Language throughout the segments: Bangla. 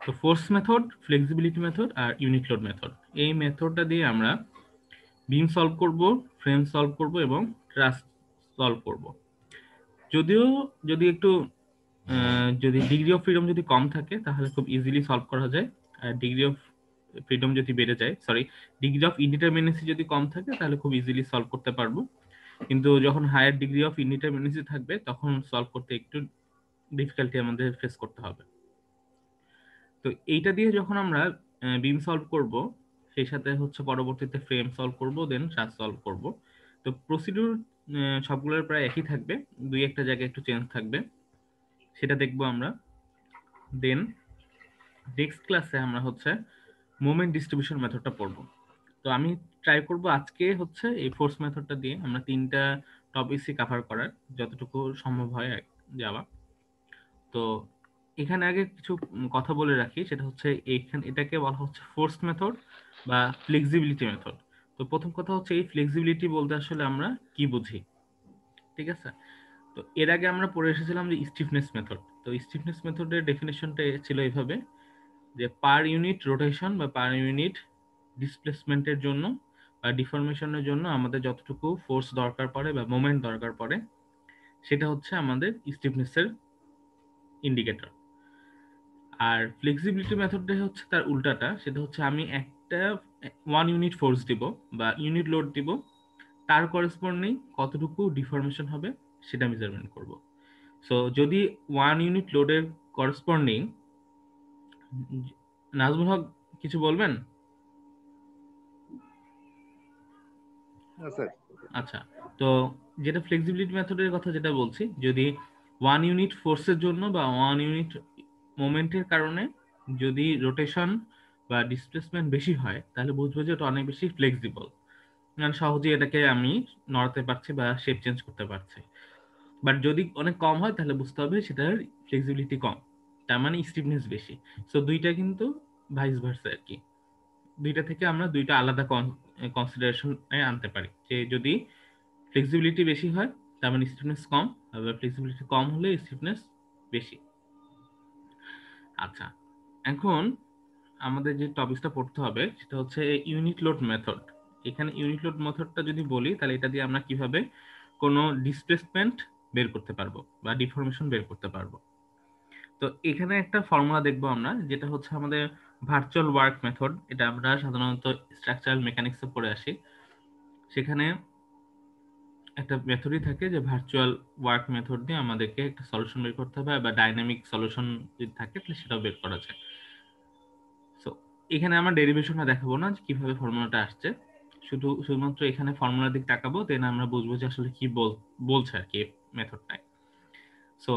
তো ফোর্স মেথড, ফ্লেক্সিবিলিটি মেথড আর ইউনিট লোড মেথড, এই মেথডটা দিয়ে আমরা বিম সলভ করব, ফ্রেম সলভ করব এবং ট্রাস সলভ করব। যদিও যদি একটু যদি ডিগ্রি অফ ফ্রিডম যদি কম থাকে তাহলে খুব ইজিলি সলভ করা যায়, আর ডিগ্রি অফ ফ্রিডম যদি বেড়ে যায়, সরি, ডিগ্রি অফ ইনডিটারমিনেসি যদি কম থাকে তাহলে খুব ইজিলি সলভ করতে পারবো। কিন্তু যখন হায়ার ডিগ্রি অফ ইনডিটারমিনেসি থাকবে তখন সলভ করতে একটু ডিফিকাল্টি আমাদের ফেস করতে হবে। তো এইটা দিয়ে যখন আমরা বিম সলভ করব, সেই সাথে হচ্ছে পরবর্তীতে ফ্রেম সলভ করব, দেন ট্রাস সলভ করব। তো প্রসিডিউর সবগুলোর প্রায় একই থাকবে, দুই একটা জায়গায় একটু চেঞ্জ থাকবে, সেটা দেখবো আমরা। দেন নেক্সট ক্লাসে আমরা হচ্ছে মোমেন্ট ডিস্ট্রিবিউশন মেথডটা পড়বো। তো আমি ট্রাই করব আজকে হচ্ছে এই ফোর্স মেথডটা দিয়ে আমরা তিনটা টপিকই কভার করার যতটুকু সম্ভব হয় যাওয়া। তো এখানে আগে কিছু কথা বলে রাখি, সেটা হচ্ছে এটাকে বলা হচ্ছে ফোর্স মেথড বা ফ্লেক্সিবিলিটি মেথড। তো প্রথম কথা হচ্ছে এই ফ্লেক্সিবিলিটি বলতে আসলে আমরা কি বুঝি, ঠিক আছে? তো এর আগে আমরা পড়ে এসেছিলাম যে স্টিফনেস মেথড। তো স্টিফনেস মেথডের ডেফিনেশনটা ছিল এইভাবে, যে পার ইউনিট রোটেশন বা পার ইউনিট ডিসপ্লেসমেন্টের জন্য বা ডিফরমেশনের জন্য আমাদের যতটুকু ফোর্স দরকার পড়ে বা মোমেন্ট দরকার পড়ে, সেটা হচ্ছে আমাদের স্টিফনেসের ইন্ডিকেটর। আর ফ্লেক্সিবিলিটি মেথডটা হচ্ছে তার উল্টাটা, সেটা হচ্ছে আমি একটা 1 ইউনিট ফোর্স দিব বা ইউনিট লোড দিব, তার করেসপন্ডিং কতটুকু ডিফরমেশন হবে সেটা মেজারমেন্ট করব। সো যদি 1 ইউনিট লোডের করেসপন্ডিং, নাজমুল হক কিছু বলবেন? স্যার। আচ্ছা, তো যেটা ফ্লেক্সিবিলিটি মেথডের কথা যেটা বলছি, যদি 1 ইউনিট ফোর্সের জন্য বা 1 ইউনিট মোমেন্টের কারণে যদি রোটেশন বা ডিসপ্লেসমেন্ট বেশি হয় তাহলে বুঝবো যে ওটা অনেক বেশি ফ্লেক্সিবল, মানে সহজেই এটাকে আমি নড়াতে পারছি বা শেপ চেঞ্জ করতে পারছি। বাট যদি অনেক কম হয় তাহলে বুঝতে হবে সেটার ফ্লেক্সিবিলিটি কম, তার মানে স্টিফনেস বেশি। সো দুইটা কিন্তু ভাইস ভার্সা আর কি, দুইটা থেকে আমরা দুইটা আলাদা কনসিডারেশনে আনতে পারি। যে যদি ফ্লেক্সিবিলিটি বেশি হয় তার মানে স্টিফনেস কম, আবার ফ্লেক্সিবিলিটি কম হলে স্টিফনেস বেশি। আচ্ছা, এখন আমাদের যে টপিকটা পড়তে হবে সেটা হচ্ছে ইউনিট লোড মেথড। এখানে ইউনিট লোড মেথডটা যদি বলি তাহলে এটা দিয়ে আমরা কিভাবে কোনো ডিসপ্লেসমেন্ট বের করতে পারবো বা ডিফরমেশন বের করতে পারবো। তো এখানে একটা ফর্মুলা দেখবো আমরা, যেটা হচ্ছে আমাদের ভার্চুয়াল ওয়ার্ক মেথড। এটা আমরা সাধারণত স্ট্রাকচারাল মেকানিক্সে পড়ে আসি, সেখানে একটা মেথডই থাকে যে ভার্চুয়াল ওয়ার্ক মেথড দিয়ে আমাদেরকে একটা সলিউশন বের করতে হবে, বা ডাইনামিক সলিউশন যদি থাকে তাহলে সেটাও বের করা যায়। সো এখানে আমরা ডেরিভেশনটা দেখাবো না যে কিভাবে ফর্মুলাটা আসছে, শুধুমাত্র এখানে ফর্মুলার দিক তাকাবো, দেন আমরা বুঝবো যে আসলে কি বলছে আর কি মেথডটায়। সো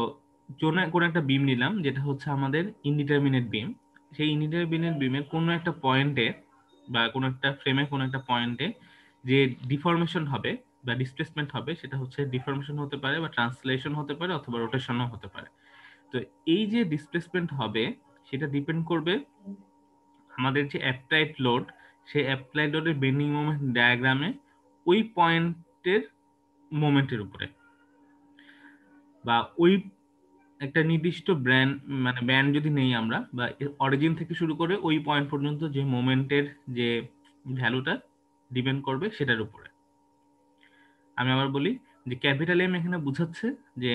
কোনো একটা বিম নিলাম যেটা হচ্ছে আমাদের ইনডিটারমিনেট বিম। সেই ইনডিটারমিনেট বিমের কোনো একটা পয়েন্টে বা কোনো একটা ফ্রেমের কোনো একটা পয়েন্টে যে ডিফরমেশন হবে বা ডিসপ্লেসমেন্ট হবে, সেটা হচ্ছে ডিফরমেশন হতে পারে বা ট্রান্সলেশন হতে পারে অথবা রোটেশনও হতে পারে। তো এই যে ডিসপ্লেসমেন্ট হবে সেটা ডিপেন্ড করবে আমাদের যে অ্যাপ্লাইড লোড, সেই অ্যাপ্লাইড লোডের বেন্ডিং মোমেন্ট ডায়াগ্রামে ওই পয়েন্টের মোমেন্টের উপরে, বা ওই একটা নির্দিষ্ট ব্যান্ড যদি নেই আমরা, বা অরিজিন থেকে শুরু করে ওই পয়েন্ট পর্যন্ত যে মোমেন্টের যে ভ্যালুটা ডিপেন্ড করবে সেটার উপরে। আমি আবার বলি যে ক্যাপিটাল এম এখানে বোঝাচ্ছে যে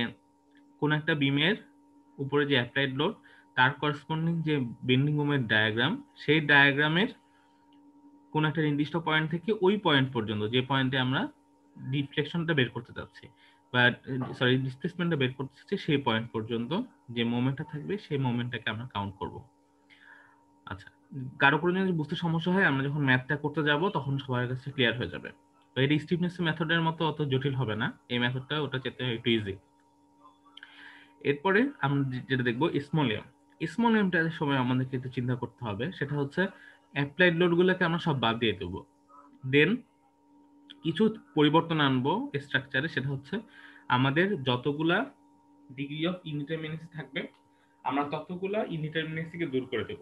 কোন একটা বিমের উপরে যে অ্যাপ্লাইড লোড, তার করসপন্ডিং যে বেন্ডিং মোমেন্ট ডায়াগ্রাম, সেই ডায়াগ্রামের কোন একটা নির্দিষ্ট পয়েন্ট থেকে ওই পয়েন্ট পর্যন্ত, যে পয়েন্টে আমরা ডিফ্লেকশনটা বের করতে চাচ্ছি বা সরি ডিসপ্লেসমেন্টটা বের করতে চাচ্ছি, সেই পয়েন্ট পর্যন্ত যে মোমেন্টটা থাকবে সেই মোমেন্টটাকে আমরা কাউন্ট করব। আচ্ছা, কারো কোনো যদি বুঝতে সমস্যা হয় আমরা যখন ম্যাথটা করতে যাব তখন সবার কাছে ক্লিয়ার হয়ে যাবে। তো এটা স্টিফনেস মেথডের মতো অত জটিল হবে না, এই মেথডটা ওটা চেতে একটু ইজি। এরপরে আমরা যেটা দেখবো স্মল এম। স্মল এমটার সময় আমাদেরকে একটু চিন্তা করতে হবে, সেটা হচ্ছে অ্যাপ্লাইড লোড গুলোকে আমরা সব বাদ দিয়ে দেবো, দেন কিছু পরিবর্তন আনবো স্ট্রাকচারে। সেটা হচ্ছে আমাদের যতগুলা ডিগ্রি অফ ইনডিটারমিনেসি থাকবে আমরা ততগুলা ইনডিটারমিনেসিকে দূর করে দেব,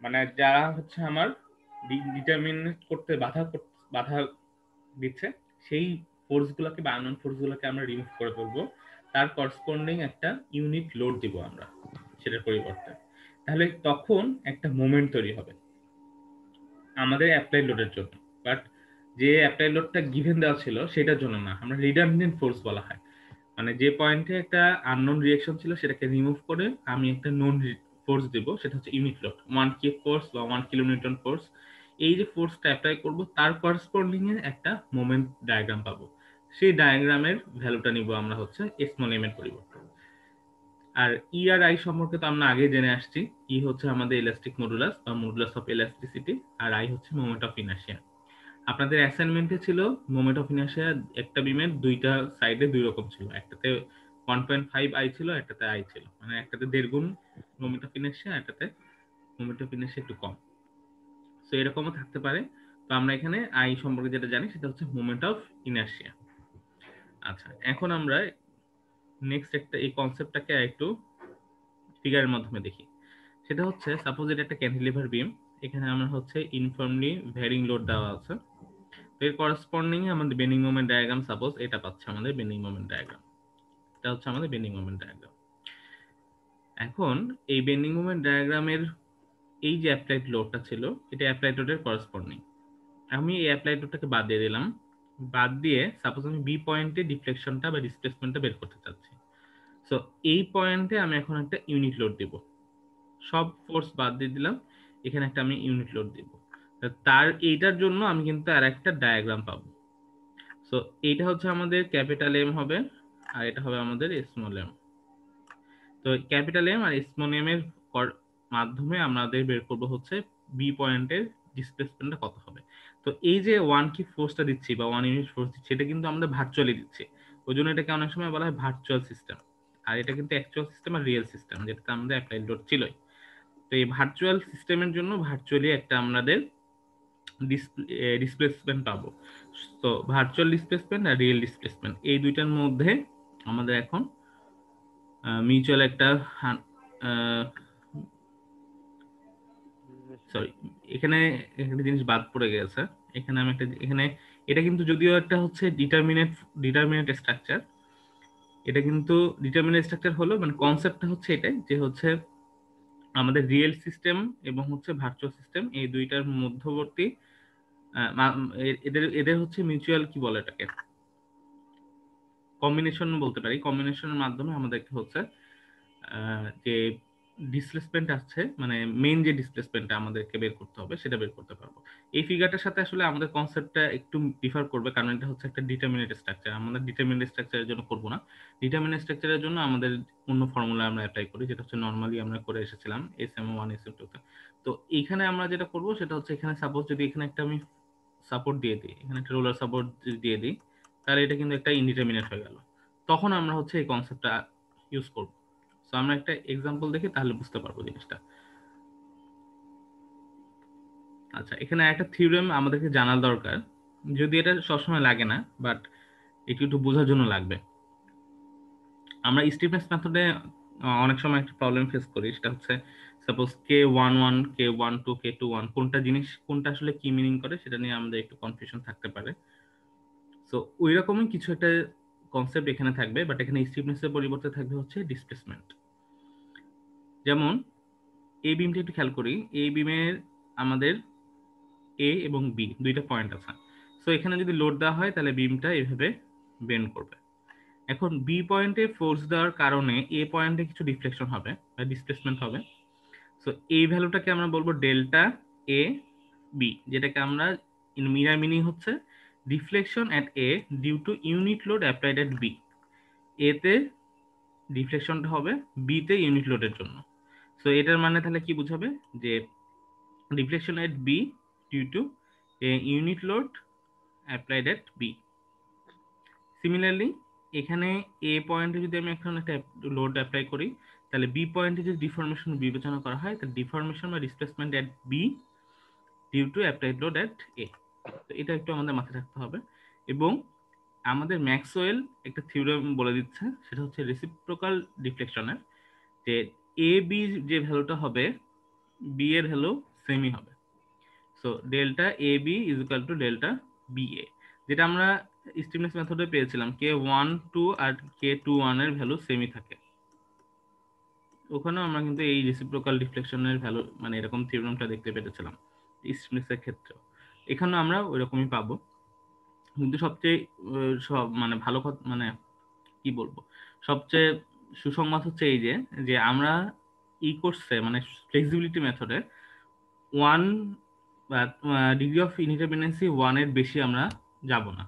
মানে যারা হচ্ছে আমার ডিটারমিনেট করতে বাধা দিচ্ছে সেই ফোর্স গুলাকে বা আননোন ফোর্স গুলাকে আমরা রিমুভ করে ফেলবো, তার করসপন্ডিং একটা ইউনিট লোড দিব আমরা সেটার পরিবর্তে। তাহলে তখন একটা মোমেন্ট তৈরি হবে আমাদের অ্যাপ্লাই লোডের জন্য। বাট যে অ্যাপ্লাই লোডটা গিভেন দেওয়া ছিল সেটার জন্য না, আমরা রিডান্ডেন্ট ফোর্স বলা হয়। মানে যে পয়েন্টে একটা আননোন রিঅ্যাকশন ছিল সেটাকে রিমুভ করে আমি একটা নোন ফোর্স দেব, সেটা হচ্ছে ইউনিট লোড 1 কে ফোর্স বা 1 কিলোনিউটন ফোর্স। এই যে ফোর্সটা অ্যাপ্লাই করব তার করসপন্ডিং এর একটা মোমেন্ট ডায়াগ্রাম পাবো। সেই ডায়াগ্রামের ভ্যালুটা নিব আমরা হচ্ছে স্মল এম এর পরিবর্তে। আর ই আর আই সম্পর্কে তো আমরা আগে জেনে আসছি। ই হচ্ছে আমাদের ইলাস্টিক মডুলাস বা মডুলাস অফ ইলাস্টিসিটি, আর আই হচ্ছে মোমেন্ট অফ ইনার্শিয়া। আপনাদের অ্যাসাইনমেন্টে ছিল মোমেন্ট অফ ইনার্শিয়া একটা বিমের দুইটা সাইডে দুই রকম ছিল, একটাতে 1.5 আই ছিল, একটাতে আই ছিল, মানে একটাতে 1.5 গুণ মোমেন্ট অফ ইনার্শিয়া, একটাতে মোমেন্ট অফ ইনার্শিয়া একটু কম। সো এরকমও থাকতে পারে। তো আমরা এখানে আই সম্পর্কে যেটা জানি সেটা হচ্ছে মোমেন্ট অফ ইনার্শিয়া। আচ্ছা, এখন আমরা নেক্সট একটা এই কনসেপ্টটাকে একটু ফিগারের মাধ্যমে দেখি। সেটা হচ্ছে সাপোজ এটা একটা ক্যান্টিলিভার বিম, এখানে আমরা হচ্ছে ইনফর্মলি ভ্যারিং লোড দেওয়া আছে। তো এর করসপন্ডিং এ আমাদের বেন্ডিং মোমেন্ট ডায়াগ্রাম সাপোজ এটা পাচ্ছে আমাদের বেন্ডিং মোমেন্ট ডায়াগ্রাম। এটা হচ্ছে আমাদের বেন্ডিং মোমেন্ট ডায়াগ্রাম। এখন এই বেন্ডিং মোমেন্ট ডায়াগ্রামের এই যে অ্যাপ্লাইড লোডটা ছিল এটা অ্যাপ্লাইড লোডের করসপন্ডিং। আমি এই অ্যাপ্লাইড লোডটাকে বাদ দিয়ে দিলাম। বাদ দিয়ে সাপোজ আমি বি পয়েন্টে ডিফ্লেকশনটা বা ডিসপ্লেসমেন্টটা বের করতে চাচ্ছি। সো এই পয়েন্টে আমি এখন একটা ইউনিট লোড দিব, সব ফোর্স বাদ দিয়ে দিলাম, এখানে একটা আমি ইউনিট লোড দিব। তার এইটার জন্য আমি কিন্তু আর একটা ডায়াগ্রাম পাবো। সো এইটা হচ্ছে আমাদের ক্যাপিটাল এম হবে, আর এটা হবে আমাদের স্মল এম। তো capital M R small M এর মাধ্যমে আমাদের বের করবো হচ্ছে বি পয়েন্টের ডিসপ্লেসমেন্টটা কত হবে। তো এই যে ওয়ান কি ফোর্সটা দিচ্ছি বা 1 ইউনিট ফোর্স দিচ্ছি এটা কিন্তু আমরা ভার্চুয়ালি দিচ্ছি, ওই জন্য এটাকে অনেক সময় বলা হয় ভার্চুয়াল সিস্টেম। আর এটা কিন্তু অ্যাকচুয়াল সিস্টেম আর রিয়েল সিস্টেম, যেটাতে আমাদের অ্যাপ্লাইড লোড ছিলই। তো এই ভার্চুয়াল সিস্টেমের জন্য ভার্চুয়ালি একটা আমাদের ডিসপ্লেসমেন্ট পাবো। তো ভার্চুয়াল ডিসপ্লেসমেন্ট আর রিয়েল ডিসপ্লেসমেন্ট এই দুইটার মধ্যে আমাদের এখন মিউচুয়াল একটা সরি, এখানে একটা জিনিস বাদ পড়ে গেছে। এখানে আমি একটা এখানে এটা কিন্তু যদিও একটা হচ্ছে ডিটারমিনেট স্ট্রাকচার, এটা কিন্তু ডিটারমিনেট স্ট্রাকচার হলো মানে কনসেপ্টটা হচ্ছে এটাই যে হচ্ছে আমাদের রিয়েল সিস্টেম এবং হচ্ছে ভার্চুয়াল সিস্টেম এই দুইটার মধ্যবর্তী এদের এদের হচ্ছে মিউচুয়াল কি বলে এটাকে কম্বিনেশন বলতে পারি। কম্বিনেশনের মাধ্যমে আমাদেরকে হচ্ছে যে ডিসপ্লেসমেন্ট আছে মানে মেইন যে ডিসপ্লেসমেন্টটা আমাদেরকে বের করতে হবে সেটা বের করতে পারবো। এই ফিগারটার সাথে আসলে আমাদের কনসেপ্টটা একটু ডিফার করবে, কারণ এটা হচ্ছে একটা ডিটারমিনেট স্ট্রাকচার, আমাদের ডিটারমিনেট স্ট্রাকচারের জন্য করবো না। ডিটারমিনেট স্ট্রাকচারের জন্য আমাদের অন্য ফর্মুলা আমরা অ্যাপ্লাই করি, যেটা হচ্ছে নর্মালি আমরা করে এসেছিলাম SM1 SM2 তে। তো এইখানে আমরা যেটা করবো সেটা হচ্ছে এখানে সাপোজ যদি এখানে একটা আমি সাপোর্ট দিয়ে দিই, এখানে একটা রোলার সাপোর্ট দিয়ে দিই, তাহলে এটা কিন্তু একটা ইনডিটারমিনেট হয়ে গেল। তখন আমরা হচ্ছে এই কনসেপ্টটা ইউজ করব। সো আমরা একটা এক্সাম্পল দেখি তাহলে বুঝতে পারবো জিনিসটা। আচ্ছা, এখানে একটা থিওরেম আমাদেরকে জানার দরকার, যদি এটা সবসময় লাগে না বাট একটু একটু বোঝার জন্য লাগবে। আমরা স্টিফনেস মেথডে অনেক সময় একটা প্রবলেম ফেস করি, সেটা হচ্ছে সাপোজ K11 K12 K21 কোনটা জিনিস কোনটা আসলে কি মিনিং করে সেটা নিয়ে আমাদের একটু কনফিউশন থাকতে পারে। সো ওই রকমই কিছু একটা কনসেপ্ট এখানে থাকবে, বাট এখানে স্টিফনেসের পরিবর্তে থাকবে হচ্ছে ডিসপ্লেসমেন্ট। যেমন এই বিমটা একটু খেয়াল করি, এই বিমের আমাদের এ এবং বি দুইটা পয়েন্ট আছে। সো এখানে যদি লোড দেওয়া হয় তাহলে বিমটা এভাবে বেন্ড করবে। এখন বি পয়েন্টে ফোর্স দেওয়ার কারণে এ পয়েন্টে কিছু ডিফ্লেকশন হবে বা ডিসপ্লেসমেন্ট হবে। সো এই ভ্যালুটাকে আমরা বলবো ডেল্টা এ বি, যেটাকে আমরা মিরার মিনিং হচ্ছে deflection at A due to unit load applied at B. এতে ডিফ্লেকশনটা হবে, বি তে ইউনিট লোডের জন্য। সো এটার মানে তাহলে কি বুঝাবে যে deflection at B due to A unit load applied at B. Similarly এখানে এ পয়েন্টে যদি আমি এখন একটা লোড অ্যাপ্লাই করি তাহলে বি পয়েন্টে যদি ডিফরমেশন বিবেচনা করা হয় তাহলে ডিফরমেশন বা displacement at B due to applied load at A. তো এটা একটু আমাদের মাথায় রাখতে হবে। এবং আমাদের ম্যাক্সওয়েল একটা থিওরেম বলে দিচ্ছে, সেটা হচ্ছে রেসিপ্রোকাল ডিফ্লেকশনের, যে এ বি যে ভ্যালুটা হবে বি এর ভ্যালু সেমই হবে। So delta A B is equal to delta B A, যেটা আমরা স্টিফনেস মেথডে পেয়েছিলাম K12 আর K21 এর ভ্যালু সেমই থাকে। ওখানেও আমরা কিন্তু এই রেসিপ্রোকাল ডিফ্লেকশনের ভ্যালু মানে এরকম থিওরেমটা দেখতে পেরেছিলাম স্টিফনেসের ক্ষেত্রে। এখানেও আমরা ওইরকমই পাবো, কিন্তু সবচেয়ে সব মানে ভালো কথা মানে কি বলবো, সবচেয়ে সুসংবাদ হচ্ছে এই যে যে আমরা এই কোর্সে মানে ফ্লেক্সিবিলিটি মেথডে ওয়ান বা ডিগ্রি অফ ইনডিপেন্ডেন্সি ওয়ানের বেশি আমরা যাব না।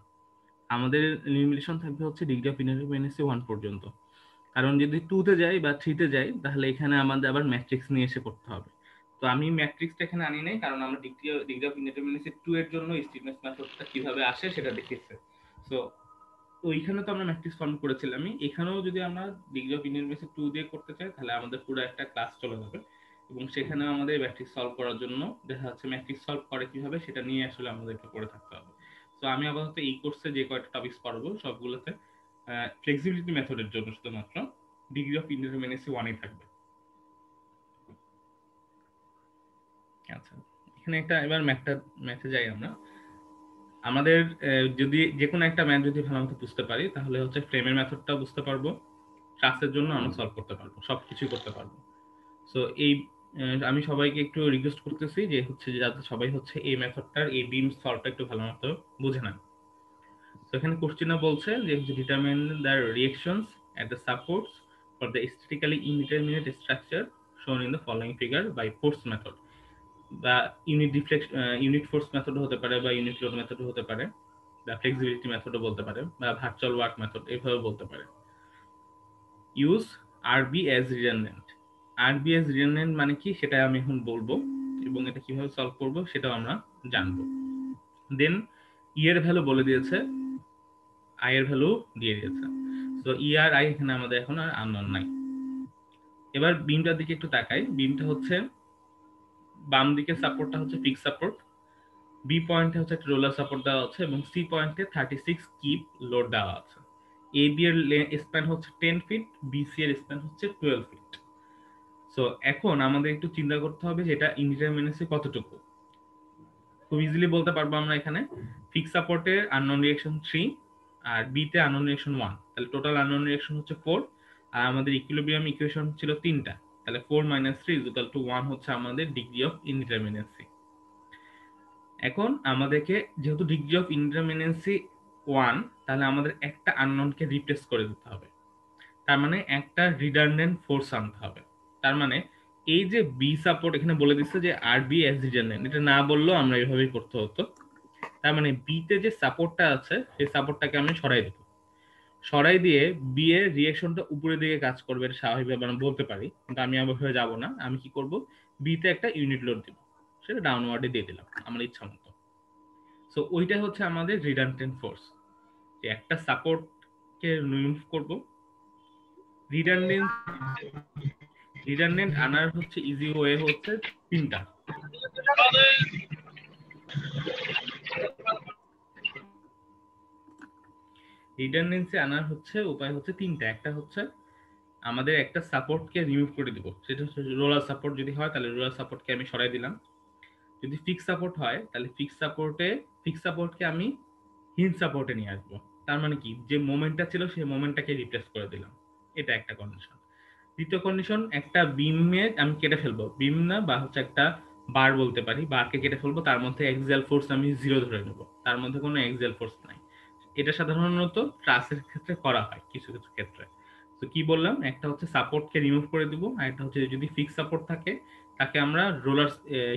আমাদের লিমিটেশন থাকবে হচ্ছে ডিগ্রি অফ ইনডিপেন্ডেন্সি ওয়ান পর্যন্ত। কারণ যদি টুতে যাই বা থ্রিতে যাই তাহলে এখানে আমাদের আবার ম্যাট্রিক্স নিয়ে এসে করতে হবে। তো আমি ম্যাট্রিক্সটা এখানে আনি নাই, কারণ আমরা ডিগ্রি অফ ইনডিপেন্ডেন্সি টু এর জন্য স্টিফনেস মেথডটা কিভাবে আসে সেটা দেখিয়েছে। তো ওইখানে তো আমরা ম্যাট্রিক্স ফর্ম করেছিলামই, এখানেও যদি আমরা ডিগ্রি অফ ইনডিপেন্ডেন্সি টু দিয়ে করতে চাই তাহলে আমাদের পুরো একটা ক্লাস চলে যাবে, এবং সেখানে আমাদের ম্যাট্রিক্স সলভ করার জন্য দেখা যাচ্ছে ম্যাট্রিক্স সলভ করে কিভাবে সেটা নিয়ে আসলে আমাদেরকে পড়ে থাকতে হবে। তো আমি আপাতত এই কোর্সে যে কয়টা টপিকস পড়বো সবগুলোতে ফ্লেক্সিবিলিটি মেথডের জন্য শুধুমাত্র ডিগ্রি অফ ইনডিপেন্ডেন্সি ওয়ানই থাকবে। আচ্ছা, এখানে একটা এবার ম্যাথে যাই আমরা। আমাদের যদি যে কোনো একটা ম্যাথ যদি ভালো মতো বুঝতে পারি তাহলে হচ্ছে ফ্রেমের মেথডটা বুঝতে পারবো, ক্লাসের জন্য আমরা সলভ করতে পারবো, সবকিছুই করতে পারবো। সো এই আমি সবাইকে একটু রিকোয়েস্ট করতেছি যে হচ্ছে যে যাতে সবাই হচ্ছে এই মেথডটার এই বিম সলভটা একটু ভালো মতো বুঝে নেন। তো এখানে কোশ্চেনে বলছে যে determine the reactions at the supports for the statically indeterminate structure shown in the following figure by force method. বা ইউনিট ফোর্স মেথড হতে পারে, বা ইউনিট লোড মেথড হতে পারে, বা ফ্লেক্সিবিলিটি মেথডও বলতে পারে, বা ভার্চুয়াল ওয়ার্ক মেথড এইভাবে বলতে পারে। ইউজ আরবি অ্যাজ রিডান্ডেন্ট। আরবি অ্যাজ রিডান্ডেন্ট মানে কি সেটা আমি এখন বলবো, এবং এটা কিভাবে সলভ করব সেটাও আমরা জানবো। দেন ই এর ভ্যালু বলে দিয়েছে, আই এর ভ্যালু দিয়ে দিয়েছে। তো ই আর আই এখানে আমাদের এখন আর আননোন নাই। এবার বিমটার দিকে একটু তাকাই। বিমটা হচ্ছে বাম দিকে সাপোর্টটা হচ্ছে ফিক্স সাপোর্ট, বি পয়েন্টে হচ্ছে একটা রোলার সাপোর্ট দেওয়া আছে, এবং সি পয়েন্টে 36 কিপ লোড দেওয়া আছে। এ বি এর স্প্যান হচ্ছে 10 ফিট, বি সি এর স্প্যান হচ্ছে 12 ফিট। সো এখন আমাদের একটু চিন্তা করতে হবে যে এটা ইনডিটারমিনেন্সি কতটুকু। খুব ইজিলি বলতে পারবো আমরা এখানে ফিক্স সাপোর্টে আননোন রিঅ্যাকশন 3 আর বি তে আননোন রিঅ্যাকশন 1, তাহলে টোটাল আননোন রিঅ্যাকশন হচ্ছে 4। আর আমাদের ইকুইলিব্রিয়াম ইকুয়েশন ছিল তিনটা, তাহলে 4 - 3 = 1 হচ্ছে আমাদের ডিগ্রি অফ ইনডিটারমিনেন্সি। এখন আমাদেরকে যেহেতু ডিগ্রি অফ ইনডিটারমিনেন্সি 1, তাহলে আমাদের একটা আননোনকে রিপ্লেস করে দিতে হবে। তার মানে একটা রিডান্ডেন্ট ফোর্স আনতে হবে। তার মানে এই যে বি সাপোর্ট এখানে বলে দিচ্ছে যে আর বি অ্যাজ রিডান্ডেন্ট, এটা না বললেও আমরা এইভাবেই করতে হতো। তার মানে বি তে যে সাপোর্টটা আছে সেই সাপোর্টটাকে আমি সরাই দেবো। সরাই দিয়ে বি এর রিঅ্যাকশনটা উপরের দিকে কাজ করবে, এটা স্বাভাবিকভাবে আমরা বলতে পারি, কিন্তু আমি আবার হয়ে যাব না। আমি কি করব, বি তে একটা ইউনিট লোড দিব, সেটা ডাউনওয়ার্ডে দিয়ে দিলাম আমার ইচ্ছা মতো। সো ওইটা হচ্ছে আমাদের রিডান্ডেন্ট ফোর্স, যে একটা সাপোর্টকে রিমুভ করব। রিডান্ডেন্ট রিডান্ডেন্ট আনার হচ্ছে ইজি ওয়ে হচ্ছে তিনটা। রিডান্ডেন্সি আনার হচ্ছে উপায় হচ্ছে তিনটা। একটা হচ্ছে আমাদের একটা সাপোর্টকে রিমুভ করে দিব, সেটা হচ্ছে রোলার সাপোর্ট যদি হয় তাহলে রোলার সাপোর্টকে আমি সরাই দিলাম। যদি ফিক্স সাপোর্ট হয় তাহলে ফিক্স সাপোর্টকে আমি হিঞ্জ সাপোর্টে নিয়ে আসবো। তার মানে কি, যে মোমেন্টটা ছিল সেই মোমেন্টটাকে রিপ্লেস করে দিলাম। এটা একটা কন্ডিশন। দ্বিতীয় কন্ডিশন, একটা বিমে আমি কেটে ফেলবো, বিম না বা হচ্ছে একটা বার বলতে পারি, বারকে কেটে ফেলবো, তার মধ্যে এক্সিয়াল ফোর্স আমি 0 ধরে নেবো, তার মধ্যে কোনো এক্সিয়াল ফোর্স নাই। এটা সাধারণত ট্রাসের ক্ষেত্রে করা হয় কিছু কিছু ক্ষেত্রে। তো কি বললাম, একটা হচ্ছে সাপোর্টকে রিমুভ করে দিব, আর একটা হচ্ছে যদি ফিক্স সাপোর্ট থাকে তাকে আমরা রোলার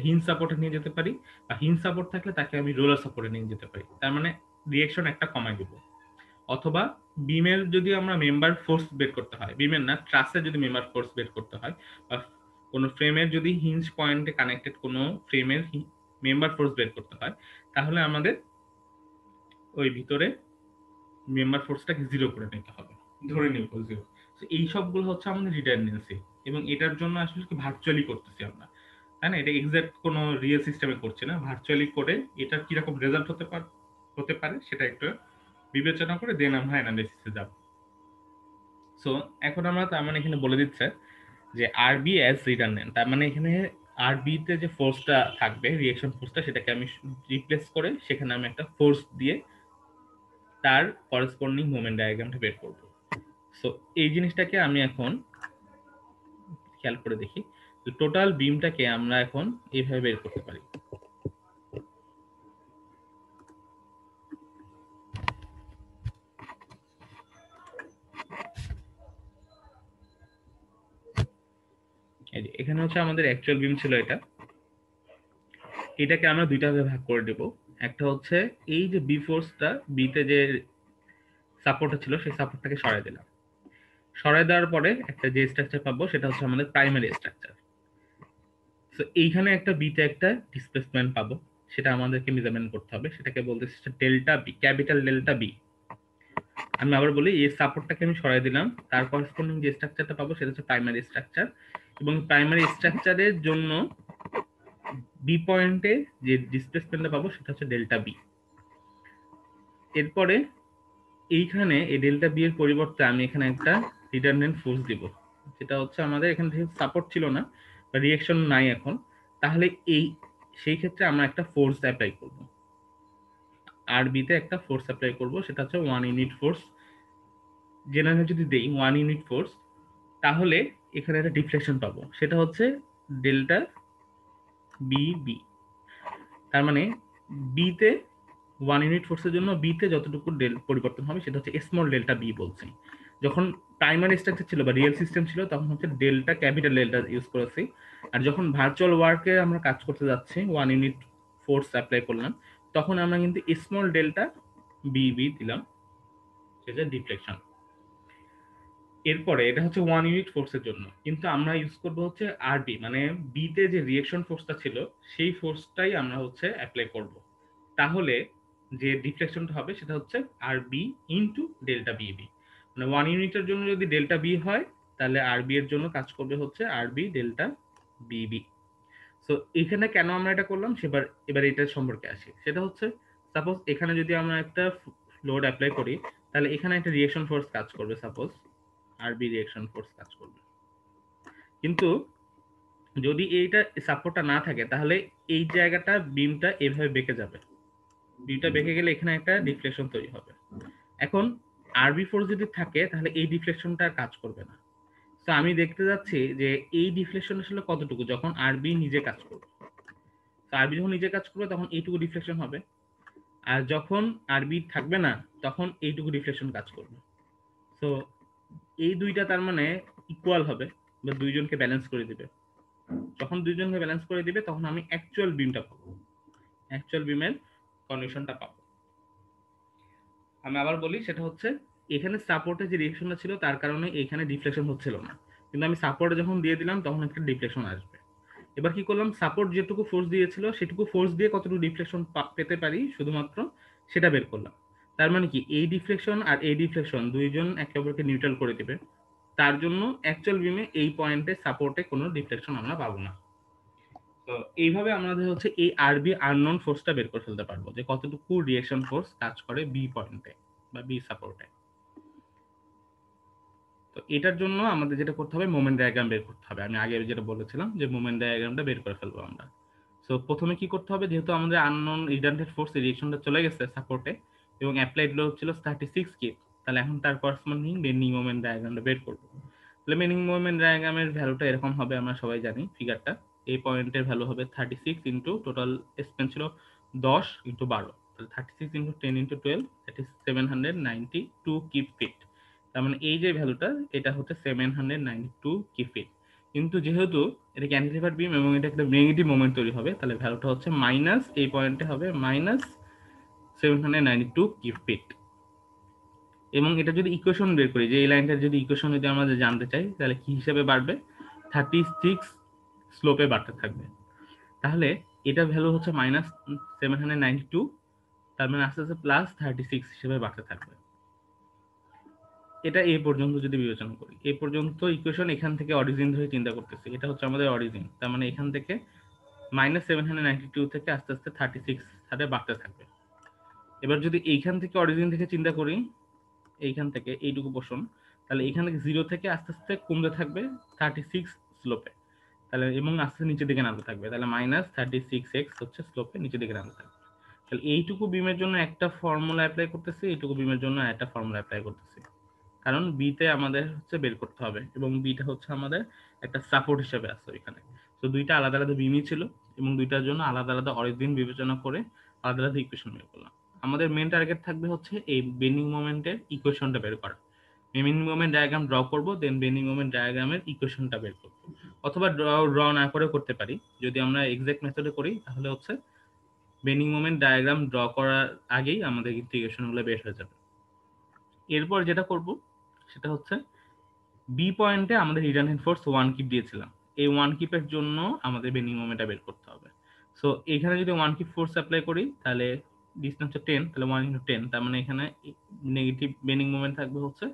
হিঞ্জ সাপোর্টে নিয়ে যেতে পারি, বা হিঞ্জ সাপোর্ট থাকলে তাকে আমি রোলার সাপোর্টে নিয়ে যেতে পারি। তার মানে রিয়েকশন একটা কমাই দিব। অথবা বিমের যদি আমরা মেম্বার ফোর্স বের করতে হয়, বিমের না ট্রাসের যদি মেম্বার ফোর্স বের করতে হয়, বা কোনো ফ্রেমের যদি হিঞ্জ পয়েন্টে কানেক্টেড কোনো ফ্রেমের মেম্বার ফোর্স বের করতে হয়, তাহলে আমাদের ওই ভিতরে মেম্বার ফোর্সটাকে 0 করে নিতে হবে, ধরে নিব 0। এই সবগুলো হচ্ছে আমাদের রিডান্ডেন্সি, এবং এটার জন্য আসলে কি ভার্চুয়ালি করতেছি আমরা, তাই না? এটা এক্সাক্ট কোনো রিয়েল সিস্টেমে করছি না, ভার্চুয়ালি করে এটার কিরকম রেজাল্ট হতে পারে সেটা একটু বিবেচনা করে দেন আমরা অ্যানালিসিসে যাব। সো এখন আমরা তার মানে এখানে বলে দিচ্ছে যে আরবি অ্যাজ রিডান্ডেন্ট, তার মানে এখানে আরবি তে যে ফোর্সটা থাকবে রিঅ্যাকশন ফোর্সটা সেটাকে আমি রিপ্লেস করে সেখানে আমি একটা ফোর্স দিয়ে তার করেসপন্ডিং মোমেন্ট ডায়াগ্রামটা বের করব। সো এই জিনিসটাকে আমি এখন খেয়াল করে দেখি, টোটাল বিমটাকে আমরা এখন এইভাবে বের করতে পারি। এই যে এখানে হচ্ছে আমাদের অ্যাকচুয়াল বিম ছিল এটা, এটাকে আমরা দুইটা ভাগে ভাগ করে দেব। একটা হচ্ছে এই যে বি ফোর্সটা, বিতে যে সাপোর্টটা ছিল সেই সাপোর্টটাকে সরাই দিলাম, সরাই দেওয়ার পরে একটা যে স্ট্রাকচার পাবো সেটা হচ্ছে আমাদের প্রাইমারি স্ট্রাকচার। তো এইখানে একটা বিতে একটা ডিসপ্লেসমেন্ট পাবো, সেটা আমাদেরকে মেজারমেন্ট করতে হবে, সেটাকে বলতেছে delta B, capital delta B. আমি আবার বলি, এই সাপোর্টটাকে আমি সরাই দিলাম, তার করসপন্ডিং যে স্ট্রাকচারটা পাবো সেটা হচ্ছে প্রাইমারি স্ট্রাকচার, এবং প্রাইমারি স্ট্রাকচারের জন্য বি পয়েন্টে যে ডিসপ্লেসমেন্টটা পাবো সেটা হচ্ছে ডেল্টা বি। এরপরে এইখানে এই ডেল্টা বি এর পরিবর্তে আমি এখানে একটা রিটার্নেন্ট ফোর্স দিব, যেটা হচ্ছে আমাদের এখানে যেহেতু সাপোর্ট ছিল না বা রিঅ্যাকশন নাই এখন, তাহলে সেই ক্ষেত্রে আমরা একটা ফোর্স অ্যাপ্লাই করব, আর বিতে একটা ফোর্স অ্যাপ্লাই করব, সেটা হচ্ছে 1 ইউনিট ফোর্স। জেনারেল যদি দেই 1 ইউনিট ফোর্স, তাহলে এখানে একটা ডিফ্লেকশন পাবো, সেটা হচ্ছে ডেল্টা বি বি। তার মানে বিতে 1 ইউনিট ফোর্সের জন্য বিতে যতটুকু পরিবর্তন হবে সেটা হচ্ছে স্মল ডেল্টা বি বলছি। যখন প্রাইমারি স্ট্রাকচার ছিল বা রিয়েল সিস্টেম ছিল তখন হচ্ছে ডেল্টা ক্যাপিটাল ডেল্টা ইউজ করেছি, আর যখন ভার্চুয়াল ওয়ার্কে আমরা কাজ করতে যাচ্ছি 1 ইউনিট ফোর্স অ্যাপ্লাই করলাম, তখন আমরা কিন্তু স্মল ডেল্টা বি বি দিলাম, সেটা ডিফ্লেকশন। এরপরে এটা হচ্ছে 1 ইউনিট ফোর্সের জন্য, কিন্তু আমরা ইউজ করবো হচ্ছে আরবি, মানে বিতে যে রিঅ্যাকশন ফোর্সটা ছিল সেই ফোর্সটাই আমরা হচ্ছে অ্যাপ্লাই করব। তাহলে যে ডিফ্লেকশনটা হবে সেটা হচ্ছে আরবি ইনটু ডেল্টা বিবি, মানে 1 ইউনিটের জন্য যদি ডেল্টা বি হয় তাহলে আরবি এর জন্য কাজ করবে হচ্ছে আরবি ডেল্টা বিবি। সো এখানে কেন আমরা এটা করলাম সেবার এবার এটার সম্পর্কে আসি, সেটা হচ্ছে সাপোজ এখানে যদি আমরা একটা লোড অ্যাপ্লাই করি, তাহলে এখানে একটা রিঅ্যাকশন ফোর্স কাজ করবে, সাপোজ আরবি রিঅ্যাকশন ফোর্স কাজ করবে। কিন্তু যদি এইটা সাপোর্টটা না থাকে তাহলে এই জায়গাটা বিমটা এভাবে বেঁকে যাবে, বিমটা বেঁকে গেলে এখানে একটা ডিফ্লেকশন তৈরি হবে। এখন আরবি ফোর্স যদি থাকে তাহলে এই ডিফ্লেকশনটা আর কাজ করবে না। তো আমি দেখতে যাচ্ছি যে এই ডিফ্লেকশন আসলে কতটুকু যখন আরবি নিজে কাজ করবে। তো আরবি যখন নিজে কাজ করবে তখন এইটুকু ডিফ্লেকশন হবে, আর যখন আরবি থাকবে না তখন এইটুকু ডিফ্লেকশন কাজ করবে। তো এই দুইটা তার মানে ইকুয়াল হবে বা দুইজনকে ব্যালেন্স করে দিবে। যখন দুইজনকে ব্যালেন্স করে দিবে তখন আমি অ্যাকচুয়াল বিমটা পাবো, অ্যাকচুয়াল বিমের কন্ডিশনটা পাবো। আমি আবার বলি, সেটা হচ্ছে এখানে সাপোর্টে যে রিঅ্যাকশনটা ছিল তার কারণে এখানে ডিফ্লেকশন হচ্ছিল না, কিন্তু আমি সাপোর্টে যখন দিয়ে দিলাম তখন একটা ডিফ্লেকশন আসবে। এবার কি করলাম, সাপোর্ট যেটুকু ফোর্স দিয়েছিল সেটুকু ফোর্স দিয়ে কতটুকু ডিফ্লেকশন পেতে পারি শুধুমাত্র সেটা বের করলাম। তার মানে কি এই ডিফ্লেকশন আর এই ডিফ্লেকশন দুইজন একে অপরকে নিউট্রাল করে দিবে, তার জন্য অ্যাকচুয়াল বিমে এই পয়েন্টে সাপোর্টে কোনো ডিফ্লেকশন আমরা পাবো না। তো এইভাবে আমাদের হচ্ছে এই আরবি আননোন ফোর্সটা বের করে ফেলতে পারবো, যে কতটুকু রিঅ্যাকশন ফোর্স কাজ করে বি পয়েন্টে বা বি সাপোর্টে। তো এটার জন্য আমাদের যেটা করতে হবে, মোমেন্ট ডায়াগ্রাম বের করতে হবে। আমি আগে যেটা বলেছিলাম যে মোমেন্ট ডায়াগ্রামটা বের করে ফেলবো আমরা। সো প্রথমে কি করতে হবে, যেহেতু আমাদের আননোন রিডান্ডেন্ট ফোর্স রিঅ্যাকশনটা চলে গেছে সাপোর্টে এবং অ্যাপ্লাইড লোড ছিল 36 কে, তাহলে এখন তার করসপন্ডিং বেন্ডিং মোমেন্ট ডায়াগ্রামটা বের করবো। তাহলে বেন্ডিং মোমেন্ট ডায়াগ্রামের ভ্যালুটা এরকম হবে, আমরা সবাই জানি ফিগারটা। এই পয়েন্টের ভ্যালু হবে 36 ইন্টু টোটাল স্পেন ছিল 10 ইন্টু 12, তাহলে 36 into 10 into 12 that is 792 kip feet. তার মানে এই যে ভ্যালুটা এটা হচ্ছে 792 কিপ ফিট। কিন্তু যেহেতু এটা ক্যান্টিলিভার বিম এবং এটা একটা নেগেটিভ মোমেন্ট তৈরি হবে, তাহলে ভ্যালুটা হচ্ছে মাইনাস, এই পয়েন্টে হবে মাইনাস 792 কিপ ফিট। এবং এটা যদি ইকুয়েশন বের করি, যে এই লাইনটার যদি ইকুয়েশন যদি আমরা জানতে চাই তাহলে কি হিসেবে বাড়বে, 36 স্লোপে বাড়তে থাকবে। তাহলে এটা ভ্যালু হচ্ছে মাইনাস 792, তার মানে আস্তে আস্তে প্লাস 36 হিসেবে বাড়তে থাকবে। এটা এই পর্যন্ত যদি বিবেচনা করি, এই পর্যন্ত ইকুয়েশন এখান থেকে অরিজিন ধরে চিন্তা করতেছি, এটা হচ্ছে আমাদের অরিজিন, তার মানে এখান থেকে মাইনাস 792 থেকে আস্তে আস্তে 36 হারে বাড়তে থাকবে। এবার যদি এইখান থেকে অরিজিন থেকে চিন্তা করি, এইখান থেকে এইটুকু পোর্শন, তাহলে এখান থেকে 0 থেকে আস্তে আস্তে কমতে থাকবে 36 স্লোপে, তাহলে এবং আস্তে নিচের দিকে নামতে থাকবে, তাহলে মাইনাস 36x হচ্ছে স্লোপে নিচের দিকে নামতে থাকবে। তাহলে এইটুকু বিমের জন্য একটা ফর্মুলা অ্যাপ্লাই করতেছি, এইটুকু বিমের জন্য একটা ফর্মুলা অ্যাপ্লাই করতেছি, কারণ বিতে আমাদের হচ্ছে বের করতে হবে এবং বিটা হচ্ছে আমাদের একটা সাপোর্ট হিসেবে আছে এখানে। তো দুইটা আলাদা আলাদা বিমই ছিল এবং দুইটার জন্য আলাদা আলাদা অরিজিন বিবেচনা করে আলাদা আলাদা ইকুয়েশন বের করলাম। আমাদের মেন টার্গেট থাকবে হচ্ছে এই বেন্ডিং মোমেন্টের ইকুয়েশনটা বের করা। বেন্ডিং মোমেন্ট ডায়াগ্রাম ড্র করব, দেন বেন্ডিং মোমেন্ট ডায়াগ্রামের ইকুয়েশনটা বের করব, অথবা ড্র না করে করতে পারি। যদি আমরা এক্সাক্ট মেথডে করি তাহলে হচ্ছে বেন্ডিং মোমেন্ট ডায়াগ্রাম ড্র করার আগেই আমাদের ইন্টিগ্রেশন গুলো বের হয়ে যাবে। এরপর যেটা করব সেটা হচ্ছে বি পয়েন্টে আমাদের রিটার্ন ফোর্স 1 কিপ দিয়েছিলাম, এই 1 কিপের জন্য আমাদের বেন্ডিং মোমেন্টটা বের করতে হবে। সো এখানে যদি 1 কিপ ফোর্স অ্যাপ্লাই করি তাহলে ডিসটেন্স হচ্ছে 10, তাহলে 1 × 10, তার মানে এখানে নেগেটিভ বেন্ডিং মোমেন্ট থাকবে হচ্ছে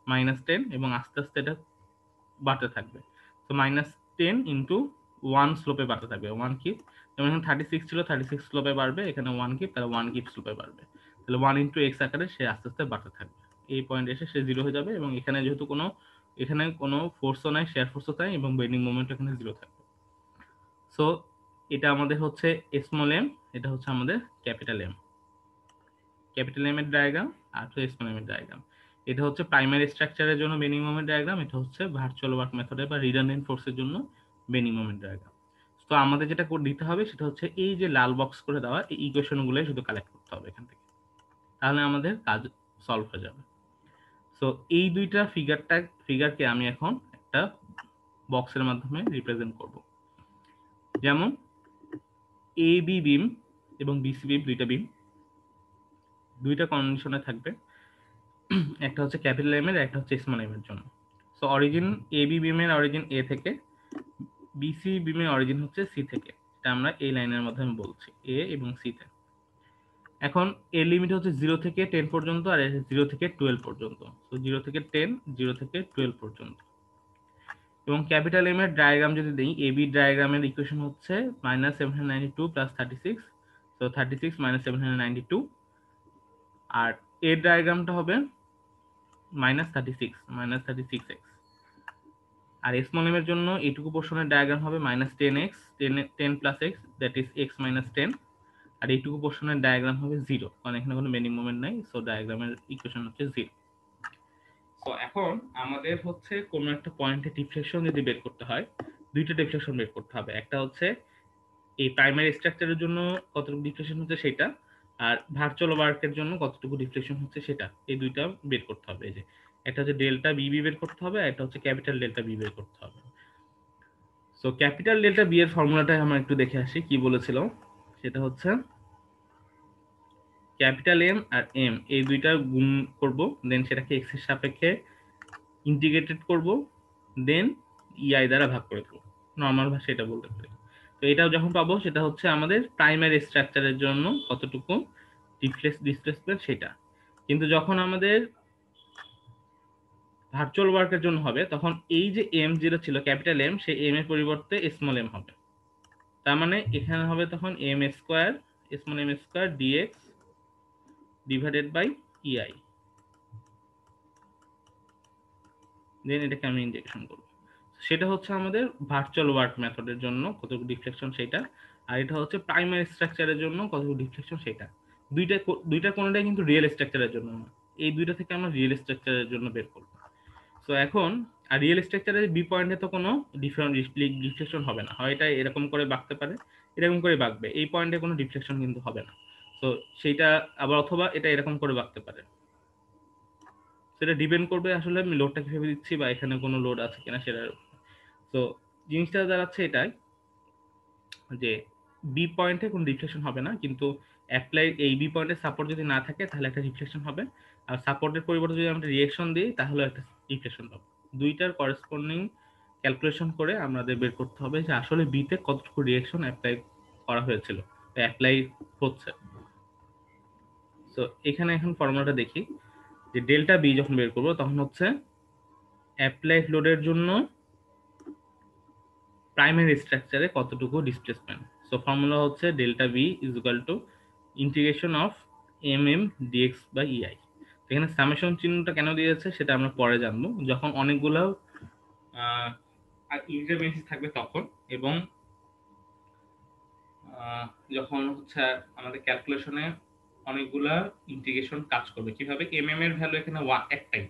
-10 এবং আস্তে আস্তে এটা বাড়তে থাকবে। তো -10 × 1 স্লোপে বাড়তে থাকবে 1 কিপ। যেমন এখানে 36 ছিল, 36 স্লোপে বাড়বে, এখানে 1 কিপ, তাহলে 1 কিপ স্লোপে বাড়বে, তাহলে 1 × x আকারে সে আস্তে আস্তে বাড়তে থাকবে। এই পয়েন্ট এসে সে 0 হয়ে যাবে এবং এখানে যেহেতু এখানে কোনো ফোর্সও নাই, শেয়ার ফোর্সও নাই এবং বেন্ডিং মোমেন্ট এখানে 0 থাকবে। সো এটা আমাদের হচ্ছে স্মল এম, এটা হচ্ছে আমাদের ক্যাপিটাল এম। ক্যাপিটাল এম এর ডায়াগ্রাম আর স্মল এম এর ডায়াগ্রাম। এটা হচ্ছে প্রাইমারি স্ট্রাকচারের জন্য বেন্ডিং মোমেন্ট ডায়াগ্রাম, এটা হচ্ছে ভার্চুয়াল ওয়ার্ক মেথডে বা রিডান্ডেন্ট ফোর্সের জন্য বেন্ডিং মোমেন্ট ডায়াগ্রাম। তো আমাদের যেটা দিতে হবে সেটা হচ্ছে এই যে লাল বক্স করে দেওয়া এই ইকুয়েশনগুলো শুধু কালেক্ট করতে হবে এখান থেকে, তাহলে আমাদের কাজ সলভ হয়ে যাবে। সো এই দুইটা ফিগারকে আমি এখন একটা বক্সের মাধ্যমে রিপ্রেজেন্ট করব। যেমন এ বি বিম এবং বিসি বিম, দুইটা কন্ডিশনে থাকবে, একটা হচ্ছে ক্যাপিটাল এম এর, একটা হচ্ছে স্মল এম এর জন্য। সো অরিজিন এ বি বিমের অরিজিন এ থেকে, বিসি বিমের অরিজিন হচ্ছে সি থেকে, এটা আমরা এই লাইনের মাধ্যমে বলছি এ এবং সি তে। এখন এর লিমিট হচ্ছে 0 থেকে 10 পর্যন্ত আর 0 থেকে 12 পর্যন্ত। তো 0 থেকে 10, 0 থেকে 12 পর্যন্ত। এবং ক্যাপিটাল এম এর ডায়াগ্রাম যদি দিই, এ বি ডায়াগ্রামের ইকুয়েশন হচ্ছে -792 + 36, তো 36 - 792, আর এর ডায়াগ্রামটা হবে -36 আর স্মল এম এর জন্য এইটুকু পোর্শনের ডায়াগ্রাম হবে -10x, 10 + x, that is x - 10, আর এইটুকু পোর্শনের ডায়াগ্রাম হবে 0, কারণ এখানে কোনো বেন্ডিং মোমেন্ট নাই, সো ডায়াগ্রামের ইকুয়েশন হচ্ছে 0। সো এখন আমাদের হচ্ছে কোনো একটা পয়েন্টে ডিফ্লেকশন যদি বের করতে হয়, দুইটা ডিফ্লেকশন বের করতে হবে, একটা হচ্ছে এই প্রাইমারি স্ট্রাকচারের জন্য কতটুকু ডিফ্লেকশন হচ্ছে সেটা, আর ভার্চুয়াল ওয়ার্কের জন্য কতটুকু ডিফ্লেকশন হচ্ছে সেটা, এই দুইটা বের করতে হবে। এই যে একটা হচ্ছে ডেল্টা বিবি বের করতে হবে, আর একটা হচ্ছে ক্যাপিটাল ডেল্টা বি বের করতে হবে। সো ক্যাপিটাল ডেল্টা বি এর ফর্মুলাটা আমরা একটু দেখে আসি কি বলেছিল। সেটা হচ্ছে ক্যাপিটাল এম আর এম এই দুইটা গুণ করব, দেন সেটাকে এক্স এর সাপেক্ষে ইন্টিগ্রেটেড করব, দেন ইআই দ্বারা ভাগ করে দেবো, নর্মাল ভাষা এটা বলতে পারি। তো এটাও যখন পাবো সেটা হচ্ছে আমাদের প্রাইমারি স্ট্রাকচারের জন্য কতটুকু ডিসপ্লেসমেন্ট সেটা। কিন্তু যখন আমাদের ভার্চুয়াল ওয়ার্কের জন্য হবে তখন এই যে এম যেটা ছিল ক্যাপিটাল এম, সেই এম এর পরিবর্তে স্মল এম হবে। তার মানে এখানে হবে তখন M square, small M square D X divided by E I, then এটাকে আমি ইন্টিগ্রেশন করবো। সেটা হচ্ছে আমাদের ভার্চুয়াল ওয়ার্ক মেথডের জন্য কতটুকু ডিফ্লেকশন সেটা, আর এটা হচ্ছে প্রাইমারি স্ট্রাকচারের জন্য কতটুকু ডিফ্লেকশন সেটা। দুইটা কোনোটাই কিন্তু রিয়েল স্ট্রাকচারের জন্য না, এই দুইটা থেকে আমরা রিয়েল স্ট্রাকচারের জন্য বের করব। সো এখন আর রিয়েল স্ট্রাকচারের বি পয়েন্টে তো কোনো ডিফ্লেকশন হবে না, হয় এটা এরকম করে বাঁকতে পারে, এরকম করে বাঁকবে, এই পয়েন্টে কোনো ডিফ্লেকশন কিন্তু হবে না। তো সেইটা আবার অথবা এটা এরকম করে বাঁকতে পারে, সেটা ডিপেন্ড করবে আসলে আমি লোডটা কিভাবে দিচ্ছি বা এখানে কোনো লোড আছে কিনা সেটার। তো জিনিসটা দাঁড়াচ্ছে এটাই যে বি পয়েন্টে কোনো রিফ্লেকশন হবে না, কিন্তু অ্যাপ্লাই এই বি পয়েন্টে সাপোর্ট যদি না থাকে তাহলে একটা রিফ্লেকশন হবে, আর সাপোর্টের পরিবর্তে যদি আমরা রিয়েকশন দিই তাহলে একটা রিফ্লেকশন পাবো। দুইটার করেসপন্ডিং ক্যালকুলেশন করে আমাদের বের করতে হবে যে আসলে বিতে কতটুকু রিয়েকশন অ্যাপ্লাই করা হয়েছিল, অ্যাপ্লাই হচ্ছে। সো এখানে এখন ফর্মুলাটা দেখি যে ডেল্টা বি যখন বের করবো তখন হচ্ছে অ্যাপ্লাইড লোডের জন্য প্রাইমারি স্ট্রাকচারে কতটুকু ডিসপ্লেসমেন্ট। সো ফর্মুলা হচ্ছে delta B is equal to integration of M M dx by E I. এখানে সামেশন চিহ্নটা কেন দিয়েছে সেটা আমরা পরে জানবো, যখন অনেকগুলো ইন্টারভেন্সি থাকবে তখন, এবং যখন হচ্ছে আমাদের ক্যালকুলেশনে অনেকগুলা ইন্টিগ্রেশন কাজ করবে। কিভাবে এম এম এর ভ্যালু এখানে একটাই,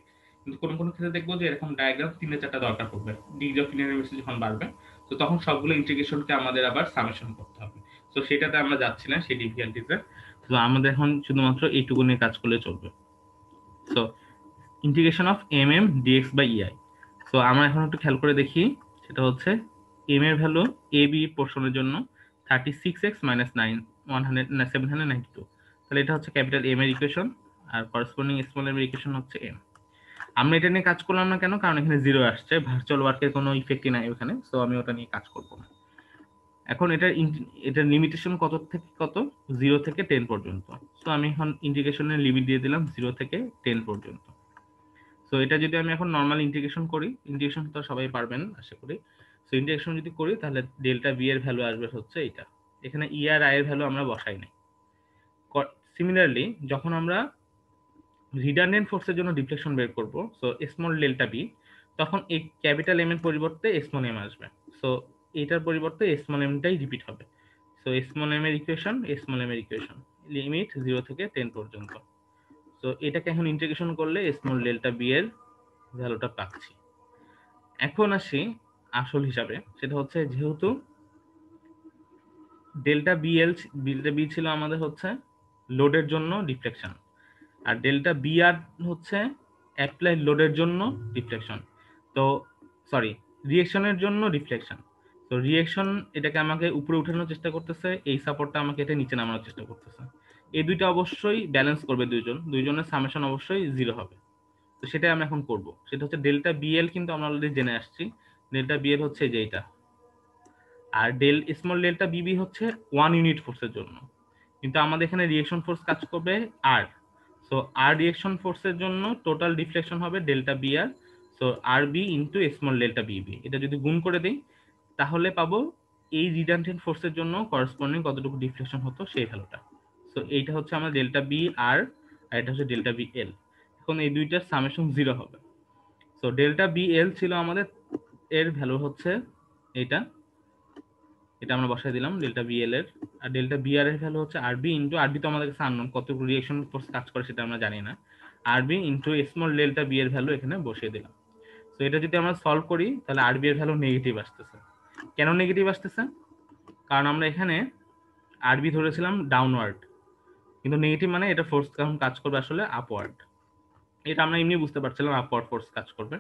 কিন্তু কোনো কোনো ক্ষেত্রে দেখবো যে এরকম ডায়াগ্রাম 3-4টা দরকার পড়বে, ডিগ্রি অফ ইনহেরিটেন্স যখন বাড়বে। তো তখন সবগুলো ইন্টিগ্রেশনকে আমাদের আবার সামেশন করতে হবে। তো সেটাতে আমরা যাচ্ছি না সেই ডিফিকাল্টিতে। তো আমাদের এখন শুধুমাত্র এইটুকু নিয়ে কাজ করলে চলবে। So integration of dx by EI. So আমরা এখন একটু খেয়াল করে দেখি, সেটা হচ্ছে এর ভ্যালু এ বি পোর্শনের জন্য 36x মাইনাস 792। তাহলে এটা হচ্ছে ক্যাপিটাল এম এর ইকুয়েশন, আর করেসপন্ডিং স্মল এম এর ইকুয়েশন হচ্ছে এম। আমরা এটা নিয়ে কাজ করলাম না কেন? কারণ এখানে 0 আসছে, ভার্চুয়াল ওয়ার্কের কোনো ইফেক্টই নাই ওখানে, সো আমি ওটা নিয়ে কাজ করব না। এখন এটার লিমিটেশন কত থেকে কত? 0 থেকে 10 পর্যন্ত। সো আমি এখন ইন্টিগ্রেশনের লিমিট দিয়ে দিলাম 0 থেকে 10 পর্যন্ত। সো এটা যদি আমি এখন নর্মাল ইন্টিগ্রেশন করি, ইন্টিগ্রেশন তো সবাই পারবেন আশা করি। সো ইন্টিগ্রেশন যদি করি তাহলে ডেল্টা বি এর ভ্যালু আসবে হচ্ছে এটা। এখানে ই আর আই এর ভ্যালু আমরা বসাই নাই। সিমিলারলি যখন আমরা রিডান্ডেন্ট ফোর্সের জন্য ডিফ্লেকশন বের করব, সো স্মল ডেল্টা বি, তখন এই ক্যাপিটাল এম এর পরিবর্তে স্মল এম আসবে। সো এটার পরিবর্তে স্মল এমটাই রিপিট হবে। সো স্মল এম এর ইকুয়েশন, স্মল এম এর ইকুয়েশন, লিমিট 0 থেকে 10 পর্যন্ত। সো এটাকে এখন ইন্টিগ্রেশন করলে স্মল ডেল্টা বি এর ভ্যালুটা পাচ্ছি। এখন আসি আসল হিসাবে, সেটা হচ্ছে যেহেতু ডেল্টা বি ছিল আমাদের হচ্ছে লোডের জন্য ডিফ্লেকশন, আর ডেল্টা বি আর হচ্ছে অ্যাপ্লাইড লোডের জন্য ডিফ্লেকশন। তো সরি, রিয়েকশনের জন্য ডিফ্লেকশন। তো রিয়েকশন এটাকে আমাকে উপরে উঠানোর চেষ্টা করতেছে, এই সাপোর্টটা আমাকে এটা নিচে নামানোর চেষ্টা করতেছে। এই দুইটা অবশ্যই ব্যালেন্স করবে, দুইজনের সামেশন অবশ্যই 0 হবে। তো সেটাই আমরা এখন করব, সেটা হচ্ছে ডেল্টা বিএল, কিন্তু আমরা অলরেডি জেনে আসছি ডেল্টা বিএল হচ্ছে যে এইটা, আর স্মল ডেল্টা বিবি হচ্ছে 1 ইউনিট ফোর্সের জন্য। কিন্তু আমাদের এখানে রিয়েকশন ফোর্স কাজ করবে আর, সো আর রিয়েকশন ফোর্সের জন্য টোটাল ডিফ্লেকশন হবে ডেল্টা বি আর। সো আর বি ইন্টু স্মল ডেল্টা বিবি, এটা যদি গুণ করে দিই তাহলে পাবো এই রিডান্ডেন্ট ফোর্সের জন্য করেসপন্ডিং কতটুকু ডিফ্লেকশন হতো সেই ভ্যালুটা। সো এইটা হচ্ছে আমার ডেল্টা বি আর এটা হচ্ছে ডেল্টা বি এল। এখন এই দুইটার সামেশন 0 হবে। সো ডেল্টা বি এল ছিল আমাদের, এর ভ্যালু হচ্ছে এটা, এটা আমরা বসাই দিলাম ডেল্টা বিএল এর। আর ডেল্টা বিআর এর ভ্যালু হচ্ছে আরবি ইন্টু, আরবি তো আমাদের কাছে আননোন, কতটুকু রিয়েকশন ফোর্স কাজ করে সেটা আমরা জানি না, আরবি ইন্টু স্মল ডেল্টা বি এর ভ্যালু এখানে বসিয়ে দিলাম। তো এটা যদি আমরা সলভ করি তাহলে আরবি এর ভ্যালু নেগেটিভ আসতেছে। কেন নেগেটিভ আসতেছে? কারণ আমরা এখানে আরবি ধরেছিলাম ডাউনওয়ার্ড, কিন্তু নেগেটিভ মানে এটা ফোর্স কেমন কাজ করবে আসলে আপওয়ার্ড। এটা আমরা এমনি বুঝতে পারছিলাম আপওয়ার্ড ফোর্স কাজ করবে,